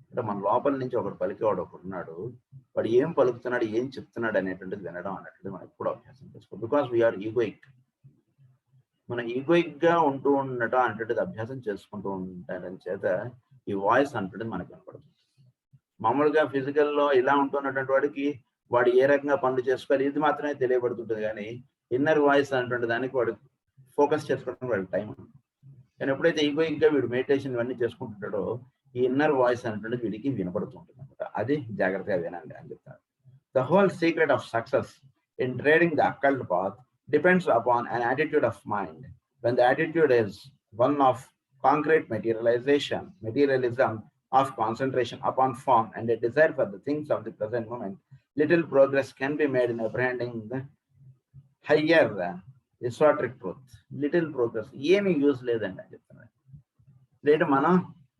అంటే మన లోపల నుంచి ఒకడు పలికేవాడు ఒకడు ఉన్నాడు, వాడు ఏం పలుకుతున్నాడు, ఏం చెప్తున్నాడు అనేటువంటిది వినడం అనేటువంటిది మనం ఎప్పుడు అభ్యాసం చేసుకోవాలి. Because we are egoic. మనం ఈగోయిక్ గా ఉంటూ ఉండటం అనేటువంటిది అభ్యాసం చేసుకుంటూ ఉంటాడని చేత ఈ వాయిస్ అనేటువంటిది మనకు వినపడుతుంది. మామూలుగా ఫిజికల్లో ఇలా ఉంటున్నటువంటి వాడికి వాడు ఏ రకంగా పనులు చేసుకోవాలి ఇది మాత్రమే తెలియబడుతుంటుంది. కానీ ఇన్నర్ వాయిస్ అనేటువంటి దానికి వాడు ఫోకస్ చేసుకోవడానికి వాడికి టైం ఉంది. కానీ ఎప్పుడైతే ఈగోయిక్ గా వీడు మెడిటేషన్ ఇవన్నీ చేసుకుంటుంటాడో ఈ ఇన్నర్ వాయిస్ అనేటువంటి వీడికి వినపడుతుంటుంది అనమాట. అది జాగ్రత్తగా వినండి అని చెప్తారు. The whole secret of success in trading the occult path depends upon an attitude of mind. When the attitude is one of concrete materialism of concentration upon form and a desire for the things of the present moment, little progress can be made in apprehending the higher esoteric truth. Little progress ఏమీ use లేదండి అని చెప్తున్నారు. లేదు, మనం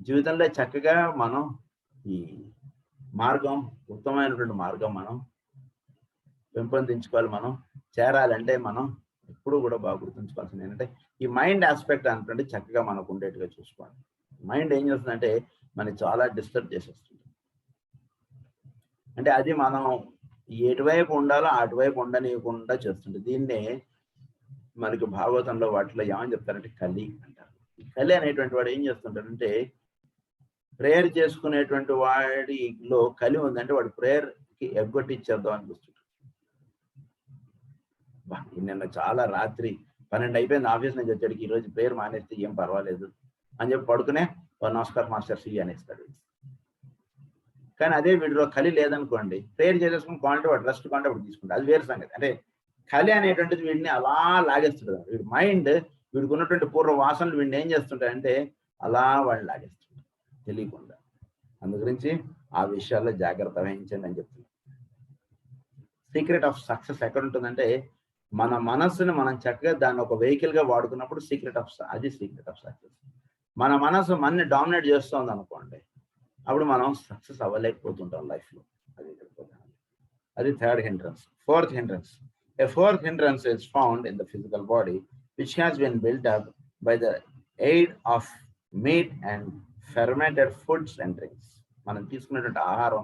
జీవితంలో చక్కగా మనం ఈ మార్గం, ఉత్తమమైనటువంటి మార్గం మనం పెంపొందించుకోవాలి. మనం చేరాలంటే మనం ఎప్పుడు కూడా బాగా గుర్తుంచుకోవాల్సింది ఏంటంటే ఈ మైండ్ ఆస్పెక్ట్ అనుకుంటే చక్కగా మనకు ఉండేట్టుగా చూసుకోవాలి. మైండ్ ఏం చేస్తుందంటే మనకి చాలా డిస్టర్బ్ చేసేస్తుంది. అంటే అది మనం ఎటువైపు ఉండాలో అటువైపు ఉండనీయకుండా చేస్తుంది. దీన్నే మనకి భాగవతంలో వాటిలో ఏమని చెప్తారంటే కలి అంటారు. ఈ కలి అనేటువంటి వాడు ఏం చేస్తుంటాడంటే ప్రేయర్ చేసుకునేటువంటి వాడిలో కలి ఉందంటే వాడు ప్రేయర్కి ఎగ్గొట్టిచ్చేద్దాం అనిపిస్తుంది. నిన్న చాలా రాత్రి 12 అయిపోయింది, ఆఫీస్ నుంచి వచ్చాడికి, ఈరోజు ప్రేయర్ మానేస్తే ఏం పర్వాలేదు అని చెప్పి పడుకునే నమస్కారం మాస్టర్ సి అనేస్తాడు. కానీ అదే వీడిలో కలి లేదనుకోండి, ప్రేయర్ చేసేసుకుని క్వాలిటీ వాడు రెస్ట్ క్వాలిటీ వాడు తీసుకుంటాడు. అది వేరే సంగతి. అంటే కలి అనేటువంటిది వీడిని అలా లాగేస్తుంది. వీడి మైండ్ వీడికి ఉన్నటువంటి పూర్వ వాసనలు వీడిని ఏం చేస్తుంటాయంటే అలా వాళ్ళు లాగేస్తుంటారు తెలియకుండా. అందు గురించి ఆ విషయాల్లో జాగ్రత్త వహించండి అని చెప్తున్నాను. సీక్రెట్ ఆఫ్ సక్సెస్ ఎక్కడ ఉంటుందంటే మన మనస్సుని మనం చక్కగా దాన్ని ఒక వెహికల్ గా వాడుకున్నప్పుడు సీక్రెట్ ఆఫ్ సక్సెస్. మన మనసు మనని డామినేట్ చేస్తుంది అనుకోండి, అప్పుడు మనం సక్సెస్ అవ్వలేకపోతుంటాం లైఫ్ లో. అది third hindrance. Fourth hindrance. A fourth hindrance is found in the physical body, which has been built up by the aid of meat and fermented foods and drinks. మనం తీసుకున్నటువంటి ఆహారం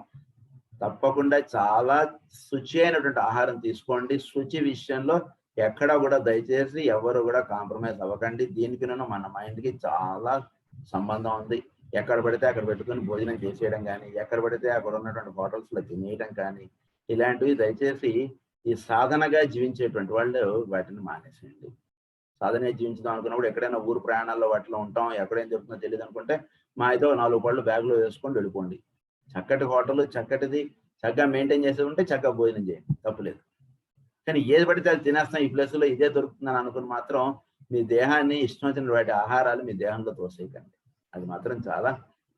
తప్పకుండా చాలా శుచి అయినటువంటి ఆహారం తీసుకోండి. శుచి విషయంలో ఎక్కడ కూడా దయచేసి ఎవరు కూడా కాంప్రమైజ్ అవ్వకండి. దీనికి మన మైండ్కి చాలా సంబంధం ఉంది. ఎక్కడ పడితే అక్కడ పెట్టుకుని భోజనం చేసేయడం కానీ, ఎక్కడ పడితే అక్కడ ఉన్నటువంటి హోటల్స్లో తినేయడం కానీ, ఇలాంటివి దయచేసి ఈ సాధనగా జీవించేటువంటి వాళ్ళు వాటిని మానేసేయండి. సాధన జీవించుదాం అనుకున్నప్పుడు ఎక్కడైనా ఊరు ప్రయాణాల్లో వాటిలో ఉంటాం, ఎక్కడేం చెప్తుందో తెలియదు అనుకుంటే మా అయితే 4 పళ్ళు బ్యాగ్లో వేసుకొని వెళ్ళిపోండి. చక్కటి హోటల్, చక్కటిది చక్కగా మెయింటైన్ చేసేది ఉంటే చక్కగా భోజనం చేయండి, తప్పులేదు. కానీ ఏది పడితే అది తినేస్తాం, ఈ ప్లేస్లో ఇదే దొరుకుతుందని అనుకుని మాత్రం మీ దేహాన్ని ఇష్టం వచ్చిన వాటి ఆహారాలు మీ దేహంలో తోసేయకండి. అది మాత్రం చాలా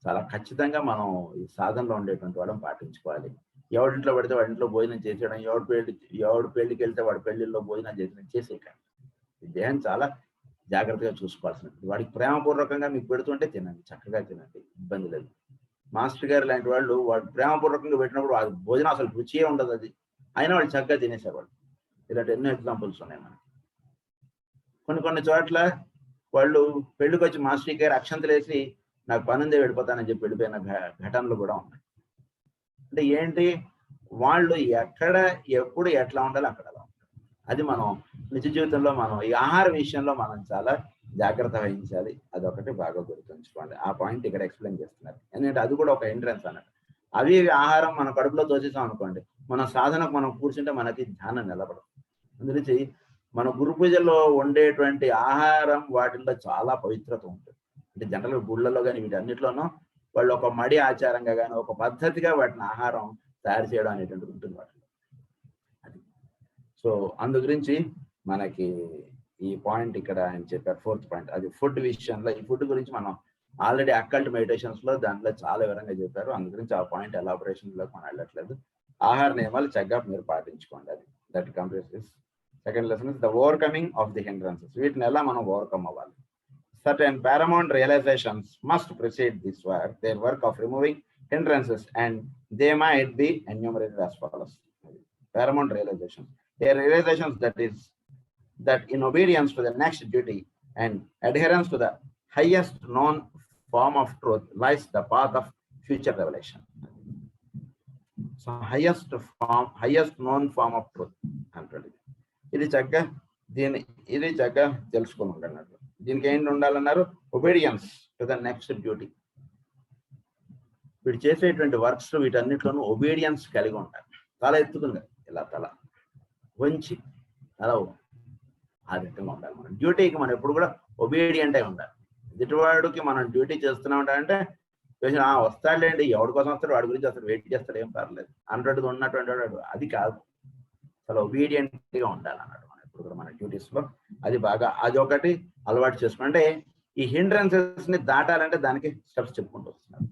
చాలా ఖచ్చితంగా మనం ఈ సాధనలో ఉండేటువంటి వాళ్ళని పాటించుకోవాలి. ఎవరింట్లో పడితే వాడింట్లో భోజనం చేసేయడం, ఎవడు పెళ్లికి వెళ్తే వాడి పెళ్లిల్లో భోజనం చేసేయకండి. ఈ దేహం చాలా జాగ్రత్తగా చూసుకోవాల్సినది. వాడికి ప్రేమపూర్వకంగా మీకు పెడుతుంటే తినండి, చక్కగా తినండి, ఇబ్బంది లేదు. మాస్టర్ గారు లాంటి వాళ్ళు వాడు ప్రేమపూర్వకంగా పెట్టినప్పుడు వాడి భోజనం అసలు రుచియే ఉండదు. అది అయినా వాళ్ళు చక్కగా తినేసేవాళ్ళు. ఇలాంటి ఎన్నో ఎగ్జాంపుల్స్ ఉన్నాయి మనకి. కొన్ని చోట్ల వాళ్ళు పెళ్లికి వచ్చి మాస్టర్ గారు అక్షంతలు వేసి నాకు పనుందే వెళ్ళిపోతానని చెప్పి వెళ్ళిపోయిన ఘటనలు కూడా ఉన్నాయి. అంటే ఏంటి, వాళ్ళు ఎక్కడ ఎప్పుడు ఎట్లా ఉండాలి అక్కడ అలా ఉంటారు. అది మనం నిజ జీవితంలో మనం ఈ ఆహార విషయంలో మనం చాలా జాగ్రత్త వహించాలి. అదొకటి బాగా గుర్తుంచుకోండి. ఆ పాయింట్ ఇక్కడ ఎక్స్ప్లెయిన్ చేస్తున్నారు. ఎందుకంటే అది కూడా ఒక హిండ్రన్స్ అన్నట్టు. అవి ఆహారం మన కడుపులో తోచేసాం అనుకోండి, మన సాధనకు మనం కూర్చుంటే మనకి ధ్యానం నిలబడదు. అందురించి మన గురు పూజల్లో ఉండేటువంటి ఆహారం వాటిల్లో చాలా పవిత్రత ఉంటుంది. అంటే జనరల్గా గుళ్ళల్లో కానీ వీటన్నిటిలోనూ వాళ్ళు ఒక మడి ఆచారంగా కానీ ఒక పద్ధతిగా వాటిని ఆహారం తయారు చేయడం అనేటువంటిది ఉంటుంది వాటిలో. అది సో అందు గురించి మనకి ఈ పాయింట్ ఇక్కడ ఆయన చెప్పారు, ఫోర్త్ పాయింట్. అది ఫుడ్ విషయంలో. ఈ ఫుడ్ గురించి మనం ఆల్రెడీ అకల్ట్ మెడిటేషన్స్ లో దాంట్లో చాలా వివరంగా చెప్పారు. అందు గురించి ఆ పాయింట్ ఎలాబొరేషన్ లోకి మనం వెళ్ళట్లేదు. ఆహార నియమాలు చక్కగా మీరు పాటించుకోండి. అది that complete. Second lesson is the overcoming of the hindrances. వీటిని ఎలా మనం ఓవర్కమ్ అవ్వాలి. Certain paramount realizations must precede this work, their work of removing hindrances, and they might be enumerated as follows. Paramount realizations. They are realizations that in obedience to the next duty and adherence to the highest known form of truth lies the path of future revelation. So highest known form of truth. ఇది చక్కగా తెలుసుకుని ఉండాలన్నట్టు. దీనికి ఏంటి ఉండాలన్నారు, obedience to the next duty. వీడు చేసేటువంటి works వీటన్నిటిలోనూ obedience కలిగి ఉండాలి. తల ఎత్తుకుంది, ఇలా తల వంచి తల ఆ విధంగా ఉండాలి. మనం డ్యూటీకి మనం ఎప్పుడు కూడా ఒబీడియంట్ అయి ఉండాలి. ఎదుటివాడికి మనం డ్యూటీ చేస్తూనే ఉంటామంటే వస్తాడులేండి, ఎవరి కోసం వస్తాడు, వాడి గురించి అసలు వెయిట్ చేస్తాడు, ఏం పర్లేదు అన్నట్టుగా ఉన్నటువంటి వాడు. అది కాదు, చాలా ఒబీడియంట్గా ఉండాలి అన్నాడు మనం ఎప్పుడు కూడా మన డ్యూటీస్లో. అది బాగా అది ఒకటి అలవాటు చేసుకుంటే ఈ హిండ్రన్సెస్ ని దాటాలంటే దానికి స్టెప్స్ చెప్పుకుంటూ వస్తున్నారు.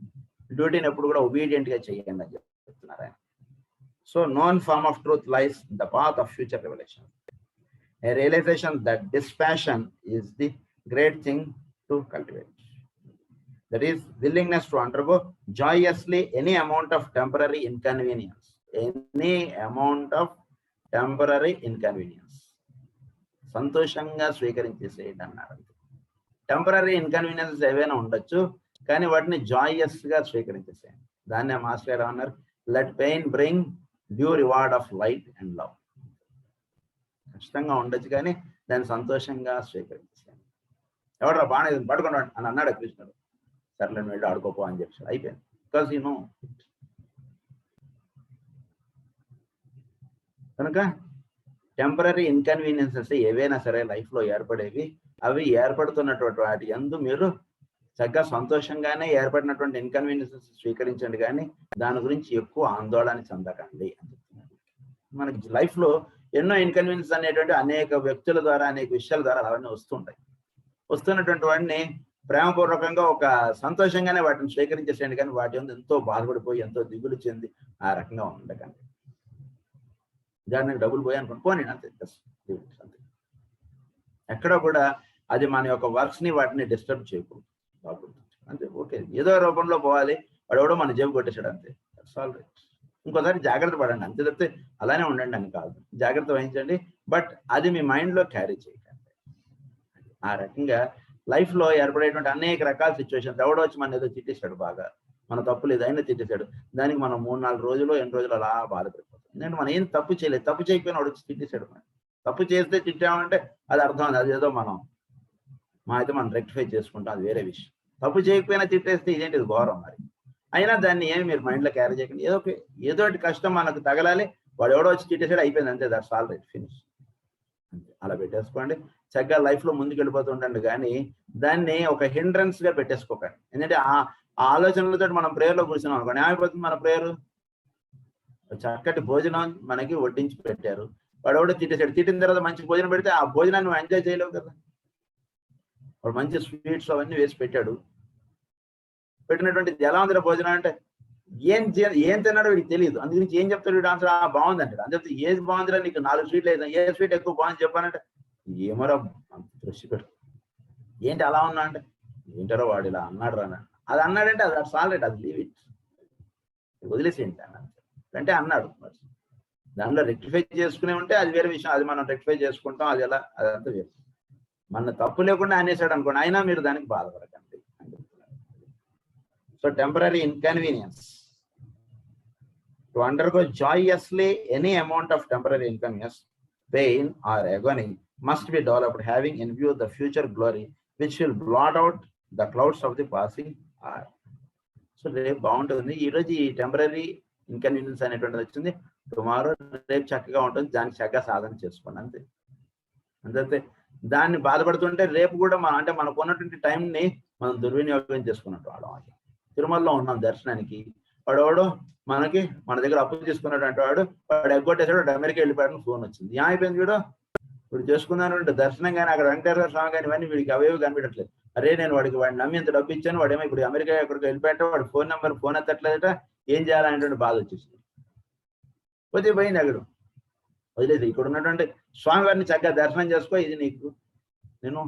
డ్యూటీని ఎప్పుడు కూడా ఒబీడియంట్ గా చేయండి అని చెప్తున్నారు ఆయన. So known form of truth lies the path of future revolution. A realization that dispassion is the great thing to cultivate. That is willingness to undergo joyously any amount of temporary inconvenience. Any amount of temporary inconvenience. సంతోషంగా స్వీకరించేసేయండి అన్నారు. Temporary inconveniences ఏవైనా ఉండొచ్చు, కానీ వాటిని Joyce గా స్వీకరించేసేయండి. దాన్నే master గారు అన్నారు, let pain bring due reward of light and love. కష్టంగా ఉండొచ్చు కానీ దాన్ని సంతోషంగా స్వీకరించేసాను. ఎవడరా బాగా పడుకున్నాడు అని అన్నాడు కృష్ణుడు. సర్లే వెళ్ళి ఆడుకోపో అని చెప్పాడు. అయిపోయింది. Because you know. కనుక టెంపరీ ఇన్కన్వీనియన్సెస్ ఏవైనా సరే లైఫ్లో ఏర్పడేవి, అవి ఏర్పడుతున్నటువంటి వాటి యందు మీరు చక్కగా సంతోషంగానే ఏర్పడినటువంటి ఇన్కన్వీనియన్సెస్ స్వీకరించండి, కానీ దాని గురించి ఎక్కువ ఆందోళన చెందకండి అని చెప్తున్నారు. మనకి లైఫ్లో ఎన్నో ఇన్కన్వీనియన్స్ అనేటువంటి అనేక వ్యక్తుల ద్వారా, అనేక విషయాల ద్వారా అవన్నీ వస్తుంటాయి. వస్తున్నటువంటి వాటిని ప్రేమపూర్వకంగా ఒక సంతోషంగానే వాటిని స్వీకరించేసేయండి, కానీ వాటి యందు ఎంతో బాధపడిపోయి ఎంతో దిగులు చెంది ఆ రకంగా ఉండకండి. దానికి డబ్బులు పోయి అనుకోండి, పోనీ అంతే. అంతే. ఎక్కడ కూడా అది మన యొక్క వర్క్స్ ని వాటిని డిస్టర్బ్ చేయకూడదు. బాగుంటుంది అంతే. ఓకే, ఏదో రూపంలో పోవాలి, వాడు ఎవడో మన జేబు కొట్టేశాడు అంతే. That's all right. ఇంకోసారి జాగ్రత్త పడండి అంతే తప్పితే అలానే ఉండండి అని కాదు. జాగ్రత్త వహించండి, బట్ అది మీ మైండ్ లో క్యారీ చేయకండి. ఆ రకంగా లైఫ్ లో ఏర్పడేటువంటి అనేక రకాల సిచ్యువేషన్స్, ఎవడో వచ్చి మన ఏదో తిట్టేశాడు, బాగా మన తప్పు లేదు అయినా తిట్టేశాడు, దానికి మనం 3-4 రోజులు 8 రోజులు అలా బాధపడిపోతాం. ఎందుకంటే మనం ఏం తప్పు చేయలేదు, తప్పు చేయకపోయినా వాడు వచ్చి తిట్టేశాడు. తప్పు చేస్తే తిట్టామంటే అది అర్థం, అది ఏదో మనం అయితే మనం రెక్టిఫై చేసుకుంటాం, అది వేరే విషయం. తప్పు చేయకపోయినా తిట్టేస్తే ఇదేంటి ఘోరం. మరి అయినా దాన్ని ఏమి మీరు మైండ్లో క్యారీ చేయకండి. ఏదో కష్టం మనకు తగలాలి, వాడు ఎవడో వచ్చి తిట్టేసాడు, అయిపోయింది అంతే. దట్స్ ఆల్ రైట్, ఫినిష్ అంతే. అలా పెట్టేసుకోండి, చక్కగా లైఫ్లో ముందుకు వెళ్ళిపోతుండండి. కానీ దాన్ని ఒక హిండ్రన్స్ గా పెట్టేసుకోకండి. ఎందుకంటే ఆ ఆలోచనలతో మనం ప్రేయర్లో కూర్చున్నాం అనుకోండి, ఏమైపోతుంది మన ప్రేయర్? చక్కటి భోజనం మనకి వడ్డించి పెట్టారు, వాడు ఎవడో తిట్టేసాడు, తిట్టిన తర్వాత మంచి భోజనం పెడితే ఆ భోజనాన్ని నువ్వు ఎంజాయ్ చేయలేవు కదా. వాడు మంచి స్వీట్స్ అవన్నీ వేసి పెట్టాడు, పెట్టినటువంటి ఎలా ఉంది భోజనం అంటే ఏం తిన్నాడో వీడికి తెలియదు. అందుగురించి ఏం చెప్తాడు వీడు ఆన్సర్, బాగుంది అంటాడు. అంతే. ఏది బాగుందిరా, నీకు 4 స్వీట్లు లేదు, ఏ స్వీట్ ఎక్కువ బాగుంది చెప్పానంటే ఏమోరా దృష్టి పెట్టు, ఏంటి అలా ఉన్నా అంటే ఏంటారో వాడు ఇలా అన్నాడు రా, అది అన్నాడంటే అది సాలెడ్, అది లీవ్ ఇట్, వదిలేసేయండి అంటే అన్నాడు. దానిలో రెక్టిఫై చేసుకునే ఉంటే అది వేరే విషయం, అది మనం రెక్టిఫై చేసుకుంటాం, అది ఎలా అదంతా వేరు. మన తప్పు లేకుండా అనేసాడు అనుకోండి, అయినా మీరు దానికి బాధపడకండి. So temporary inconvenience to undergo joyously any amount of temporary inconvenience, pain or agony must be developed having in view the future glory which will blot out the clouds of the passing hour. So రేపు బాగుంటుంది. ఈరోజు ఈ temporary inconvenience అనేటువంటిది వచ్చింది, tomorrow రేపు చక్కగా ఉంటుంది, దానికి చక్కగా సాధన చేసుకోండి అంతే. అంతే. దాన్ని బాధపడుతుంటే రేపు కూడా అంటే మనకు ఉన్నటువంటి టైంని మనం దుర్వినియోగం చేసుకున్నట్టు వాడు. తిరుమలలో ఉన్నాం దర్శనానికి, వాడు మనకి మన దగ్గర అప్పు తీసుకున్నటువంటి వాడు ఎగ్గొట్టేసాడు, వాడు అమెరికా వెళ్ళిపోయాడు, ఫోన్ వచ్చింది. ఏమైపోయింది వీడు చేసుకున్నాను దర్శనం కానీ అక్కడ వెంకటేశ్వర స్వామి కానీ ఇవన్నీ వీడికి అవేవి కనిపించట్లేదు. అరే నేను వాడిని నమ్మి ఇంత డబ్బు ఇచ్చాను, వాడేమో ఇప్పుడు అమెరికా ఎక్కడికి వెళ్ళిపోయాట, వాడి ఫోన్ ఎత్తట్లేదట, ఏం చేయాలనేటువంటి బాధ వచ్చేసింది. పోతే పోయింది, అక్కడ వదిలేదు. ఇక్కడ ఉన్నటువంటి స్వామివారిని చక్కగా దర్శనం చేసుకో, ఇది నీకు నేను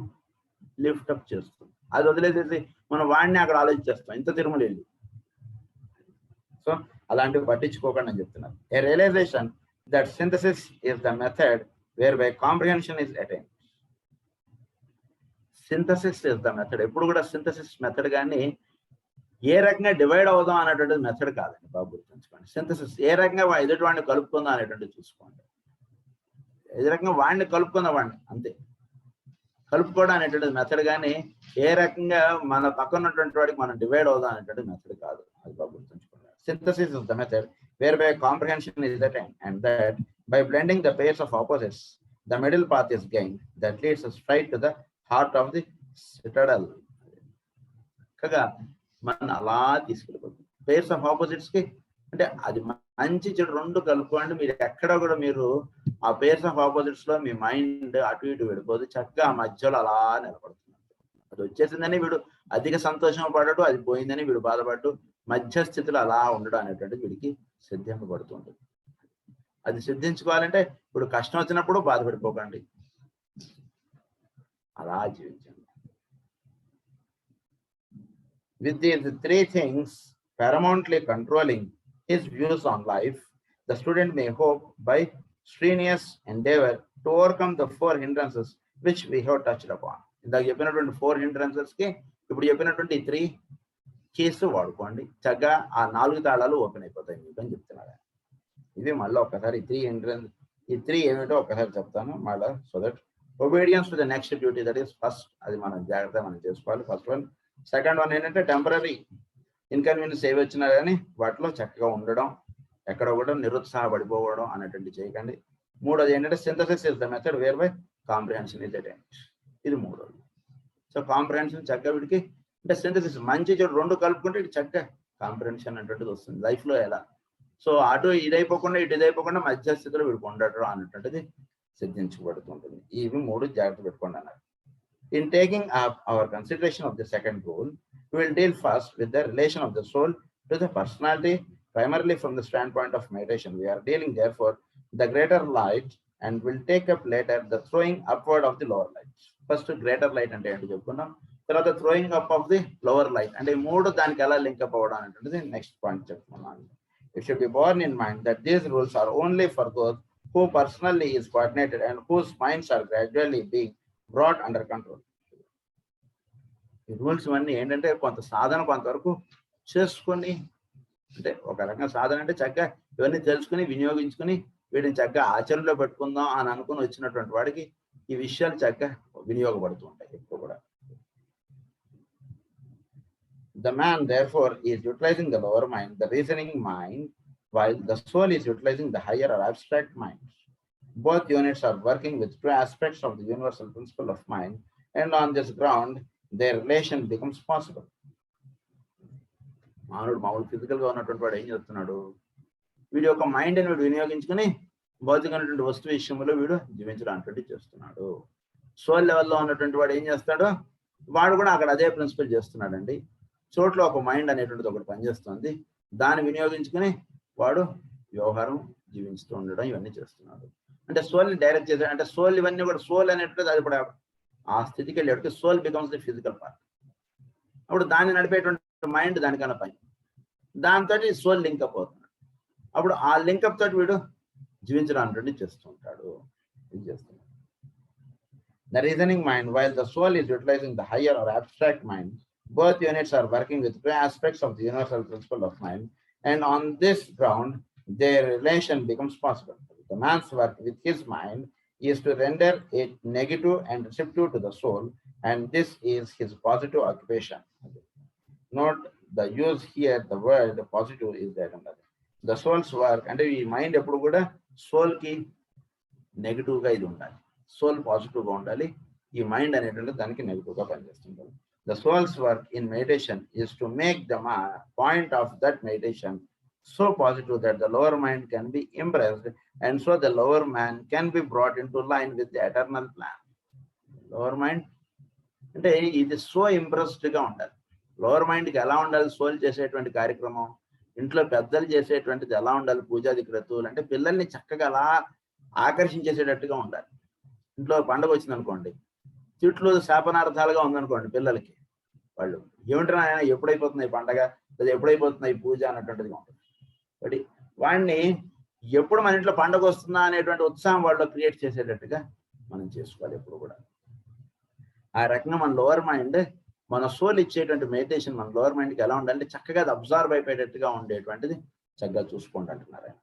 లిఫ్ట్ అప్ చేస్తాను, అది వదిలేసేసి మనం వాడిని అక్కడ ఆలోచించేస్తాం ఇంత తిరుమల వెళ్ళి. సో అలాంటివి పట్టించుకోకండి అని చెప్తున్నారు. A realization that synthesis is the method whereby comprehension is attained. Synthesis is the method. ఎప్పుడు కూడా సింథసిస్ మెథడ్ కానీ ఏ రకంగా డివైడ్ అవుదాం అనేటువంటిది మెథడ్ కాదండి బాబు, గుర్తుంచుకోండి. సింథసిస్ ఏ రకంగా ఎదుటి వాడిని కలుపుకుందాం అనేటువంటిది చూసుకోండి. ఏ రకంగా వాడిని కలుపుకుందాం వాడిని అంతే. కలుపుకోవడం అనేటువంటిది మెథడ్ కానీ ఏ రకంగా మన పక్కన ఉన్నటువంటి వాడికి మనం డివైడ్ అవుదాం అనేటువంటి మెథడ్ కాదు, అది బాబు గుర్తుంచుకోండి. Synthesis is the method whereby comprehension is attained, and that by blending the pairs of opposites the middle path is gained that leads us straight to the heart of the citadel. కాగా మన అలా తీసుకెళ్ళిపోతుంది pairs of opposites కి. అంటే అది మంచి చెడు రెండు కలుపుకోండి. మీరు ఎక్కడ కూడా మీరు ఆ పేర్స్ ఆఫ్ ఆపోజిట్స్ లో మీ మైండ్ అటు ఇటు వెళ్ళిపోదు, చక్కగా ఆ మధ్యలో అలా నిలబడుతుంది. అది వచ్చేసిందని వీడు అధిక సంతోషం పడడు, అది పోయిందని వీడు బాధపడ్డు, మధ్యస్థితిలో అలా ఉండడం అనేటువంటిది వీడికి సిద్ధింపబడుతూ ఉంటుంది. అది సిద్ధించుకోవాలంటే ఇప్పుడు కష్టం వచ్చినప్పుడు బాధపడిపోకండి, అలా జీవించండి. With these three things paramountly controlling his views on life, the student may hope by strenuous endeavor to overcome the four hindrances which we have touched upon. ఇందాక చెప్పినటువంటి 4 hindrances కి ఇప్పుడు చెప్పినటువంటి 3 keys వాడుకోండి, చక్కగా ఆ 4 తాళాలు ఓపెన్ అయిపోతాయి మీకు అని చెప్తున్నారు. ఇది మళ్ళీ ఒకసారి ఈ 3 ఏమిటో ఒకసారి చెప్తాను మళ్ళీ. So that obedience to the next duty, that is first. అది మనం జాగ్రత్తగా మనం చేసుకోవాలి, ఫస్ట్ వన్. సెకండ్ వన్ ఏంటంటే టెంపరీ ఇన్కన్వీనియన్స్ ఏవి వచ్చినా కానీ వాటిలో చక్కగా ఉండడం, ఎక్కడ కూడా నిరుత్సాహపడిపోవడం అనేటువంటి చేయకండి. మూడోది ఏంటంటే synthesis is the method whereby comprehension is attained. ఇది మూడోది. సో కాంప్రిహెన్షన్ చక్కగా వీడికి అంటే సింథసిస్ మంచి చెడు రెండు కలుపుకుంటే ఇటు చక్కగా కాంప్రిహెన్షన్ అనేటువంటిది వస్తుంది లైఫ్లో ఎలా. సో అటు ఇదైపోకుండా ఇటు ఇదైపోకుండా మధ్యస్థితిలో వీడికి ఉండటం అనేటువంటిది సిద్ధించబడుతుంటుంది. ఇవి 3 జాగ్రత్త పెట్టుకోండి అన్నారు. In taking up our consideration of the second rule, we will deal first with the relation of the soul to the personality, primarily from the standpoint of meditation. We are dealing therefore the greater light and will take up later the throwing upward of the lower light. First greater light అంటే ఏంటి చెప్పుకున్నాం, తర్వాత throwing up of the lower light అంటే 3 దానికి ఎలా link up అవ్వడం అనేటువంటిది next point చెప్పుకున్నాను. It should be borne in mind that these rules are only for those who personally is coordinated and whose minds are gradually being brought under control. ఈ rules ఇవన్నీ ఏంటంటే కొంత సాధన కొంతవరకు చేసుకొని, అంటే ఒక రకంగా సాధన అంటే చక్కగా ఇవన్నీ తెలుసుకుని వినియోగించుకుని వీటిని చక్కగా ఆచరణలో పెట్టుకుందాం అని అనుకుని వచ్చినటువంటి వాడికి ఈ విషయాలు చక్కగా వినియోగపడుతూ ఉంటాయి ఎప్పుడు కూడా. The man therefore is utilizing the lower mind, the reasoning mind, while the soul is utilizing the higher or abstract mind. Both units are working with 2 aspects of the universal principle of mind, and on this ground their relation becomes possible. మామూలు physical గా ఉన్నటువంటి వాడు ఏం చేస్తున్నాడు, వీడి యొక్క mind ని వీడు వినియోగించుకుని భౌతికమైనటువంటి వస్తు విషయంలో వీడు జీవించడానికి చేస్తున్నాడు. సోల్ లెవెల్లో ఉన్నటువంటి వాడు ఏం చేస్తాడు, వాడు కూడా అక్కడ అదే ప్రిన్సిపల్ చేస్తున్నాడండి. చోట్ల ఒక మైండ్ అనేటువంటిది ఒకటి పనిచేస్తుంది, దాన్ని వినియోగించుకుని వాడు వ్యవహారం జీవిస్తూ ఉండడం ఇవన్నీ చేస్తున్నాడు. అంటే సోల్ని డైరెక్ట్ చేశాడు అంటే సోల్ ఇవన్నీ కూడా సోల్ అనేటువంటిది అది ఇప్పుడు ఆ స్థితికి వెళ్ళేటికి soul becomes the physical part. అప్పుడు దాన్ని నడిపేటువంటి మైండ్ దానికన్నా పని, దాంతో సోల్ లింకప్ అవుతున్నాడు. అప్పుడు ఆ లింకప్ తోటి వీడు జీవించడానికి చేస్తూ ఉంటాడు. ఇది చేస్తున్నాడు. The reasoning mind, while the soul is utilizing the higher or abstract mind, both units are working with 2 aspects of the universal principle of mind, and on this ground their relation becomes possible. The man's work with his mind is to render it negative and receptive to the soul, and this is his positive occupation. Note the use here, the word positive is there. The soul's work, and ఈ mind ఎప్పుడు కూడా soul కి negative గా ఇది ఉండాలి, soul positive గా ఉండాలి, ఈ మైండ్ అనేటువంటి దానికి నెగిటివ్ గా పనిచేస్తుంది. The soul's work in meditation is to make the point of that meditation so positive that the lower mind can be impressed, and so the lower man can be brought into line with the eternal plan. Lower mind అంటే ఇది so impressed గా ఉండాలి. Lower mind కి ఎలా ఉండాలి, soul చేసేటువంటి కార్యక్రమం, ఇంట్లో పెద్దలు చేసేటువంటిది ఎలా ఉండాలి, పూజాది క్రతువులు అంటే పిల్లల్ని చక్కగా అలా ఆకర్షించేసేటట్టుగా ఉండాలి. ఇంట్లో పండుగ వచ్చింది అనుకోండి, తిట్లు శాపనార్థాలుగా ఉందనుకోండి పిల్లలకి, వాళ్ళు ఏమిటన్నా ఎప్పుడైపోతుంది ఈ పండగ లేదా ఎప్పుడైపోతుంది ఈ పూజ అన్నటువంటిదిగా ఉంటుంది. బట్ వాడిని ఎప్పుడు మన ఇంట్లో పండగ వస్తుందా అనేటువంటి ఉత్సాహం వాళ్ళు క్రియేట్ చేసేటట్టుగా మనం చేసుకోవాలి ఎప్పుడు కూడా. ఆ రకంగా మన లోవర్ మైండ్, మన సోల్ ఇచ్చేటువంటి మెడిటేషన్ మన లోవర్ మైండ్కి ఎలా ఉండాలంటే చక్కగా అది అబ్జర్వ్ అయిపోయేటట్టుగా ఉండేటువంటిది చక్కగా చూసుకోండి అంటున్నారు ఆయన.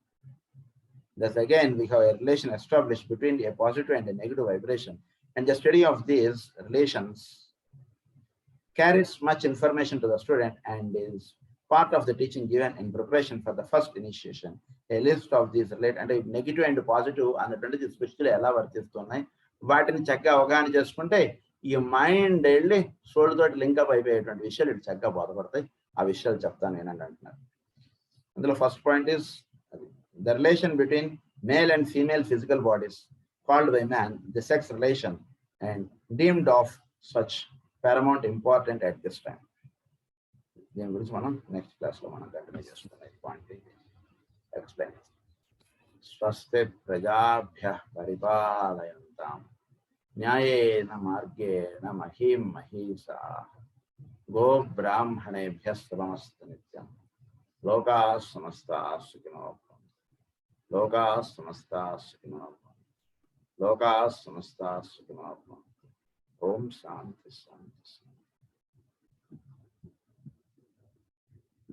Thus again we have a relation established between a positive and a negative vibration, and the study of these relations carries much information to the student and is part of the teaching given in preparation for the first initiation. A list of these relate and negative and positive అన్నటువంటిది specially ఎలా వర్తిస్తున్నాయి వాటిని చక్కగా అవగాహన చేసుకుంటే ఈ mind వెళ్ళి soul తోటి link up అయిపోయేటువంటి విషయాలు ఇటు చక్కగా బోధపడతాయి. ఆ విషయాలు చెప్తాను నేనండి అంటున్నారు. అందులో first point is the relation between male and female physical bodies called by man the sex relation and deemed of such paramount important at this time. దీని గురించి మనం నెక్స్ట్ క్లాస్ లో మనం కంటిన్యూ చేస్తున్నాం. ఈ పాయింట్ ఎక్స్ప్లెయిన్. స్వస్తి ప్రజాభ్యః పరిపాలయంతాం న్యాయేన మార్గేణ మహీం మహీషాః గో బ్రాహ్మణేభ్యః శుభమస్తు నిత్యం. లోకాః సమస్తాః సుఖినో భవంతు. లోకాః సమస్తాః సుఖినో భవంతు. లోకాః సమస్తాః సుఖినో భవంతు. ఓం శాంతి శాంతి.